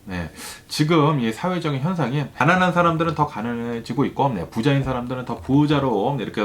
지금 이 사회적인 현상이 가난한 사람들은 더 가난해지고 있고, 부자인 사람들은 더 부자로 이렇게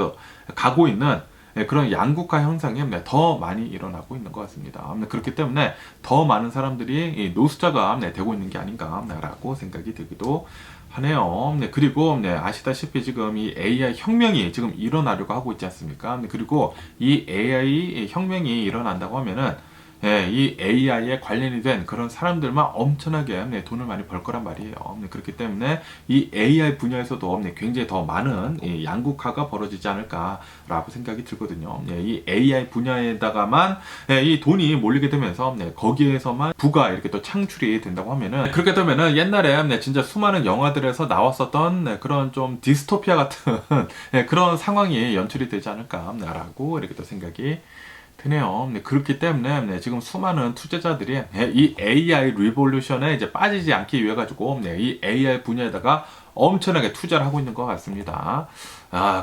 가고 있는 그런 양극화 현상이 더 많이 일어나고 있는 것 같습니다. 그렇기 때문에 더 많은 사람들이 노숙자가 되고 있는 게 아닌가라고 생각이 들기도 하네요. 그리고 아시다시피 지금 이 AI 혁명이 지금 일어나려고 하고 있지 않습니까? 그리고 이 AI 혁명이 일어난다고 하면은 이 AI에 관련이 된 그런 사람들만 엄청나게 돈을 많이 벌 거란 말이에요. 그렇기 때문에 이 AI 분야에서도 굉장히 더 많은 양극화가 벌어지지 않을까라고 생각이 들거든요. 이 AI 분야에다가만 이 돈이 몰리게 되면서 거기에서만 부가 이렇게 또 창출이 된다고 하면은, 그렇게 되면은 옛날에 진짜 수많은 영화들에서 나왔었던 그런 좀 디스토피아 같은 그런 상황이 연출이 되지 않을까라고 이렇게 또 생각이 드네요. 그렇기 때문에 지금 수많은 투자자들이 이 AI 리볼루션에 이제 빠지지 않기 위해 가지고 이 AI 분야에다가 엄청나게 투자를 하고 있는 것 같습니다.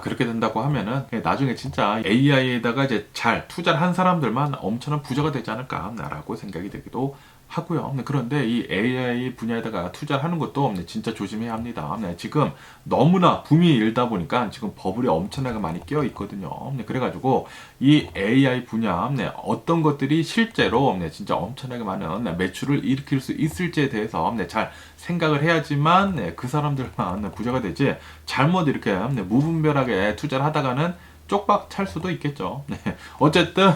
그렇게 된다고 하면은 나중에 진짜 AI에다가 이제 잘 투자를 한 사람들만 엄청난 부자가 되지 않을까라고 생각이 들기도 하고요. 그런데 이 AI 분야에다가 투자를 하는 것도 진짜 조심해야 합니다. 지금 너무나 붐이 일다 보니까 지금 버블이 엄청나게 많이 끼어 있거든요. 그래가지고 이 AI 분야 어떤 것들이 실제로 진짜 엄청나게 많은 매출을 일으킬 수 있을지에 대해서 잘 생각을 해야지만 그 사람들만 부자가 되지, 잘못 이렇게 무분별하게 투자를 하다가는 쪽박 찰 수도 있겠죠. 어쨌든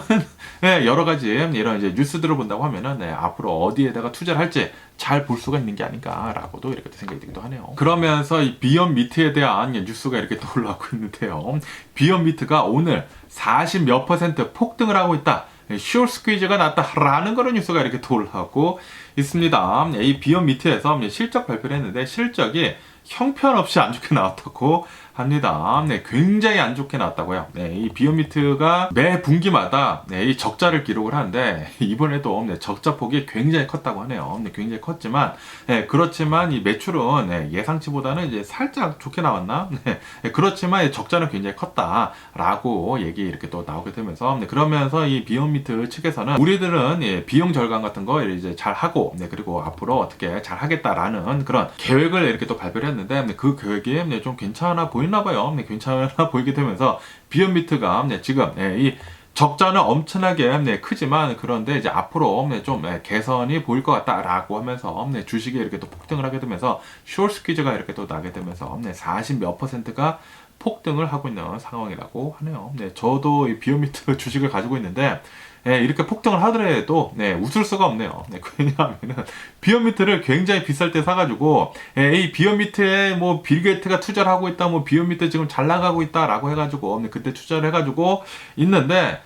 여러 가지 이런 이제 뉴스들을 본다고 하면은 앞으로 어디에다가 투자를 할지 잘 볼 수가 있는 게 아닌가라고도 이렇게 생각이 들기도 하네요. 그러면서 이 비욘드 미트에 대한 뉴스가 이렇게 또 올라오고 있는데요. 비욘드 미트가 오늘 40몇 % 폭등을 하고 있다. 숏 스퀴즈가 났다라는 그런 뉴스가 이렇게 또 올라오고 있습니다. 이 비욘드 미트에서 실적 발표를 했는데 실적이 형편없이 안 좋게 나왔다고 합니다. 네, 굉장히 안 좋게 나왔다고요. 네, 이 비오미트가 매 분기마다 네, 이 적자를 기록을 하는데 이번에도 네, 적자 폭이 굉장히 컸다고 하네요. 네, 굉장히 컸지만 네, 그렇지만 이 매출은 네, 예상치보다는 이제 살짝 좋게 나왔나? 네, 그렇지만 적자는 굉장히 컸다라고 얘기 이렇게 또 나오게 되면서 네, 그러면서 이 비오미트 측에서는 우리들은 예, 비용 절감 같은 거 이제 잘 하고 네, 그리고 앞으로 어떻게 잘 하겠다라는 그런 계획을 이렇게 또 발표를 했는데 네, 그 계획이 네, 좀 괜찮아 보이나 봐요. 네, 괜찮아 보이게 되면서 비오미트가 네, 지금 네, 이 적자는 엄청나게 네, 크지만 그런데 이제 앞으로 네, 좀 네, 개선이 보일 것 같다라고 하면서 네, 주식이 이렇게 또 폭등을 하게 되면서 숏 스퀴즈가 이렇게 또 나게 되면서 네, 40 몇 %가 폭등을 하고 있는 상황이라고 하네요. 네, 저도 이 비오미트 주식을 가지고 있는데 네, 이렇게 폭등을 하더라도 네, 웃을 수가 없네요. 네, 왜냐하면은 비오미트를 굉장히 비쌀 때 사가지고 이 비오미트에 뭐 빌 게이트가 투자를 하고 있다, 뭐 비오미트 지금 잘 나가고 있다라고 해가지고 네, 그때 투자를 해가지고 있는데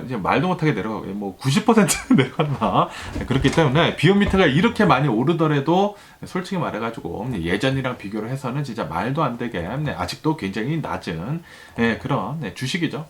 이제 말도 못하게 내려가고, 뭐, 90% 내려갔나? 네, 그렇기 때문에, 비오미트가 이렇게 많이 오르더라도, 솔직히 말해가지고, 예전이랑 비교를 해서는 진짜 말도 안 되게, 아직도 굉장히 낮은, 그런, 주식이죠.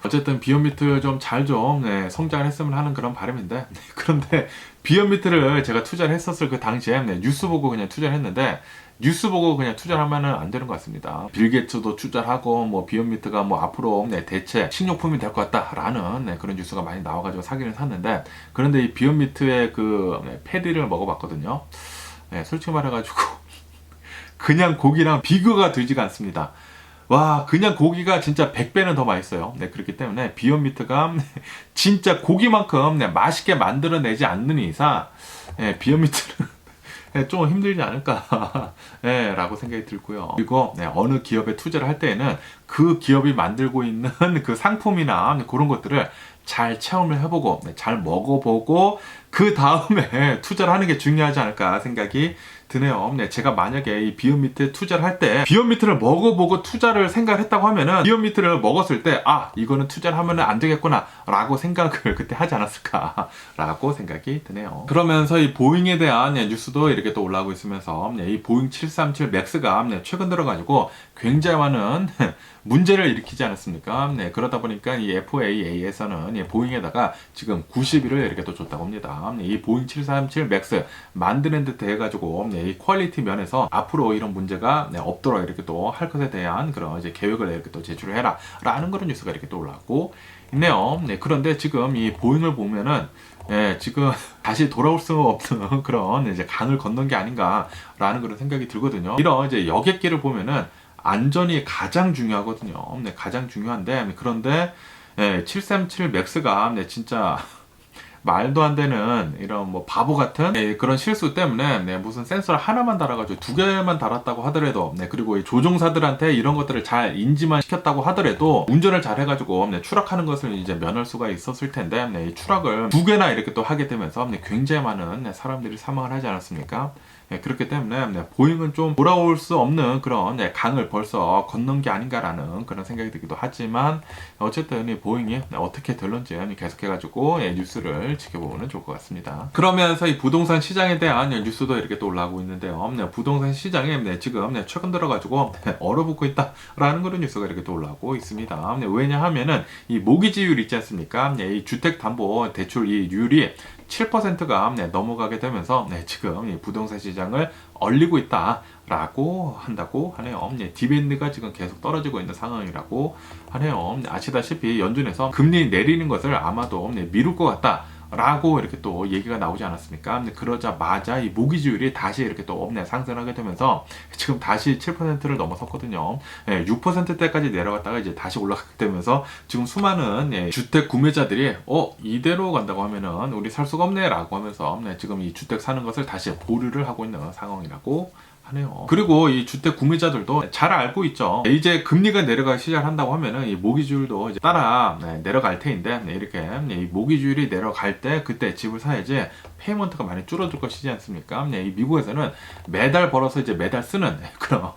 어쨌든, 비오미트 좀 잘 좀, 성장을 했으면 하는 그런 바람인데, 그런데, 비오미트를 제가 투자를 했었을 그 당시에, 뉴스 보고 그냥 투자를 했는데, 뉴스 보고 그냥 투자를 하면은 안 되는 것 같습니다. 빌 게이츠도 투자를 하고, 뭐, 비오미트가 뭐, 앞으로, 대체 식료품이 될 것 같다라는, 그런 뉴스가 많이 나와가지고 사기를 샀는데, 그런데 이 비오미트의 그, 패디를 먹어봤거든요. 솔직히 말해가지고, 그냥 고기랑 비교가 되지가 않습니다. 와, 그냥 고기가 진짜 100배는 더 맛있어요. 네, 그렇기 때문에 비오미트가 진짜 고기만큼 맛있게 만들어내지 않는 이상, 비오미트는 좀 힘들지 않을까 라고 생각이 들고요. 그리고 어느 기업에 투자를 할 때에는 그 기업이 만들고 있는 그 상품이나 그런 것들을 잘 체험을 해보고 잘 먹어보고 그 다음에 투자를 하는 게 중요하지 않을까 생각이 드네요. 제가 만약에 이 비오미트 투자를 할 때 비오미트를 먹어보고 투자를 생각을 했다고 하면은 비오미트를 먹었을 때 이거는 투자를 하면 안 되겠구나 라고 생각을 그때 하지 않았을까 라고 생각이 드네요. 그러면서 이 보잉에 대한 뉴스도 이렇게 또 올라오고 있으면서 이 보잉 737 맥스가 최근 들어가지고 굉장히 많은 문제를 일으키지 않았습니까? 그러다 보니까 이 FAA에서는 보잉에다가 지금 90일을 이렇게 또 줬다고 합니다. 이 보잉 737 맥스 만드는 듯 해가지고 이 퀄리티 면에서 앞으로 이런 문제가 없도록 이렇게 또 할 것에 대한 그런 이제 계획을 이렇게 또 제출을 해라 라는 그런 뉴스가 이렇게 또 올라왔고 있네요. 그런데 지금 이 보잉을 보면은 지금 다시 돌아올 수 없는 그런 이제 강을 건넌 게 아닌가라는 그런 생각이 들거든요. 이런 이제 여객기를 보면은 안전이 가장 중요하거든요. 가장 중요한데 그런데 737 맥스가 진짜 말도 안 되는 이런 뭐 바보 같은 그런 실수 때문에 무슨 센서를 하나만 달아가지고 2개만 달았다고 하더라도 그리고 이 조종사들한테 이런 것들을 잘 인지만 시켰다고 하더라도 운전을 잘 해가지고 추락하는 것을 이제 면할 수가 있었을 텐데 이 추락을 2개나 이렇게 또 하게 되면서 굉장히 많은 사람들이 사망을 하지 않았습니까? 그렇기 때문에 보잉은 좀 돌아올 수 없는 그런 강을 벌써 건넌 게 아닌가라는 그런 생각이 들기도 하지만 어쨌든 이 보잉이 어떻게 될런지 계속해가지고 뉴스를 지켜보면 좋을 것 같습니다. 그러면서 이 부동산 시장에 대한 뉴스도 이렇게 또 올라오고 있는데요. 부동산 시장에 지금 최근 들어가지고 얼어붙고 있다라는 그런 뉴스가 이렇게 또 올라오고 있습니다. 왜냐하면은 이 모기지율 있지 않습니까? 이 주택담보대출 이 율이 7%가 넘어가게 되면서 지금 이 부동산 시장을 얼리고 있다라고 한다고 하네요. 디비덴드가 지금 계속 떨어지고 있는 상황이라고 하네요. 아시다시피 연준에서 금리 내리는 것을 아마도 미룰 것 같다. 라고 이렇게 또 얘기가 나오지 않았습니까? 그러자마자 이 모기지율이 다시 이렇게 또 상승하게 되면서 지금 다시 7%를 넘어섰거든요. 6%대까지 내려갔다가 이제 다시 올라가게 되면서 지금 수많은 주택 구매자들이 이대로 간다고 하면은 우리 살 수가 없네 라고 하면서 지금 이 주택 사는 것을 다시 보류를 하고 있는 상황이라고 하네요. 그리고 이 주택 구매자들도 잘 알고 있죠. 이제 금리가 내려가기 시작한다고 하면은 이 모기지율도 이제 따라 내려갈 테인데 이렇게 이 모기지율이 내려갈 때 그때 집을 사야지 페이먼트가 많이 줄어들 것이지 않습니까? 이 미국에서는 매달 벌어서 이제 매달 쓰는 그런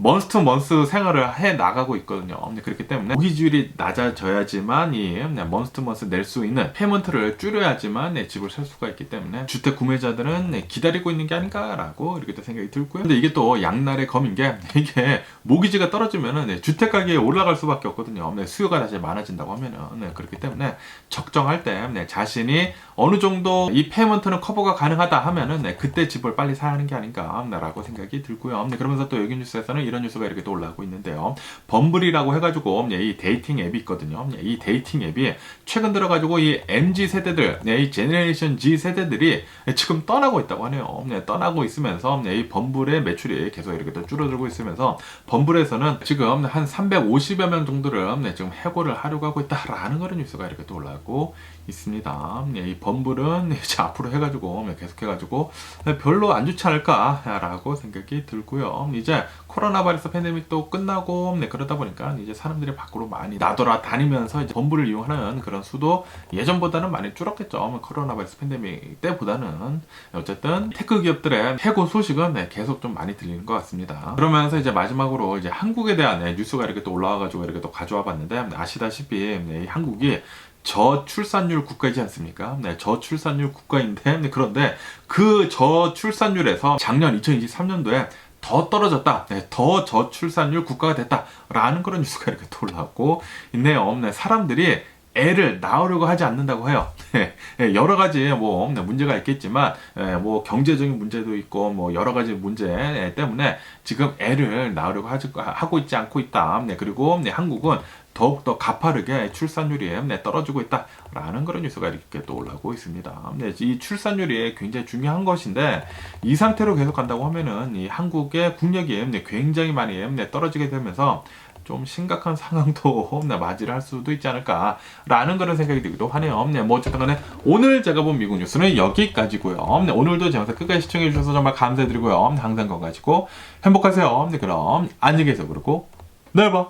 먼스 투 먼스 생활을 해 나가고 있거든요. 그렇기 때문에 모기지율이 낮아져야지만 이 먼스 투 먼스 낼 수 있는 페이먼트를 줄여야지만 집을 살 수가 있기 때문에 주택 구매자들은 기다리고 있는 게 아닌가라고 이렇게 또 생각이 들고요. 근데 이게 또 양날의 검인 게 이게 모기지가 떨어지면은 주택 가격이 올라갈 수밖에 없거든요. 수요가 다시 많아진다고 하면은 그렇기 때문에 적정할 때 자신이 어느 정도 이 페이먼트는 커버가 가능하다 하면은 그때 집을 빨리 사야 하는 게 아닌가라고 생각이 들고요. 그러면서 또 여기 뉴스에서는 이런 뉴스가 이렇게 또 올라오고 있는데요. 범블이라고 해가지고 이 데이팅 앱이 있거든요. 이 데이팅 앱이 최근 들어가지고 이 MZ 세대들, 이 제너레이션 Z 세대들이 지금 떠나고 있다고 하네요. 떠나고 있으면서 이 범블의 매출이 계속 이렇게 또 줄어들고 있으면서 범블에서는 지금 한 350여 명 정도를 지금 해고를 하려고 하고 있다라는 그런 뉴스가 이렇게 또 올라오고 있습니다. 이 범블은 이제 앞으로 해가지고 계속해가지고 별로 안 좋지 않을까라고 생각이 들고요. 이제 코로나 바이러스 팬데믹도 끝나고 그러다 보니까 이제 사람들이 밖으로 많이 나돌아 다니면서 이제 범블을 이용하는 그런 수도 예전보다는 많이 줄었겠죠. 코로나 바이러스 팬데믹 때보다는 어쨌든 테크 기업들의 해고 소식은 계속 좀 많이 들리는 것 같습니다. 그러면서 이제 마지막으로 이제 한국에 대한 뉴스가 이렇게 또 올라와가지고 이렇게 또 가져와 봤는데 아시다시피 한국이 저출산율 국가이지 않습니까? 저출산율 국가인데 그런데 그 저출산율에서 작년 2023년도에 더 떨어졌다. 더 저출산율 국가가 됐다라는 그런 뉴스가 이렇게 또 올라오고 있네요. 사람들이 애를 낳으려고 하지 않는다고 해요. 여러 가지 문제가 있겠지만 경제적인 문제도 있고 여러 가지 문제 때문에 지금 애를 낳으려고 하고 있지 않고 있다. 그리고 한국은 더욱더 가파르게 출산율이 떨어지고 있다라는 그런 뉴스가 이렇게 또 올라오고 있습니다. 이 출산율이 굉장히 중요한 것인데 이 상태로 계속 간다고 하면은 이 한국의 국력이 굉장히 많이 떨어지게 되면서 좀 심각한 상황도 맞이를 할 수도 있지 않을까라는 그런 생각이 들기도 하네요. 어쨌든 간에 오늘 제가 본 미국 뉴스는 여기까지고요. 오늘도 제 영상 끝까지 시청해 주셔서 정말 감사드리고요. 항상 건강하시고 행복하세요. 그럼 안녕히 계세요. 그리고 내일 봐.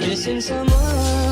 Missing someone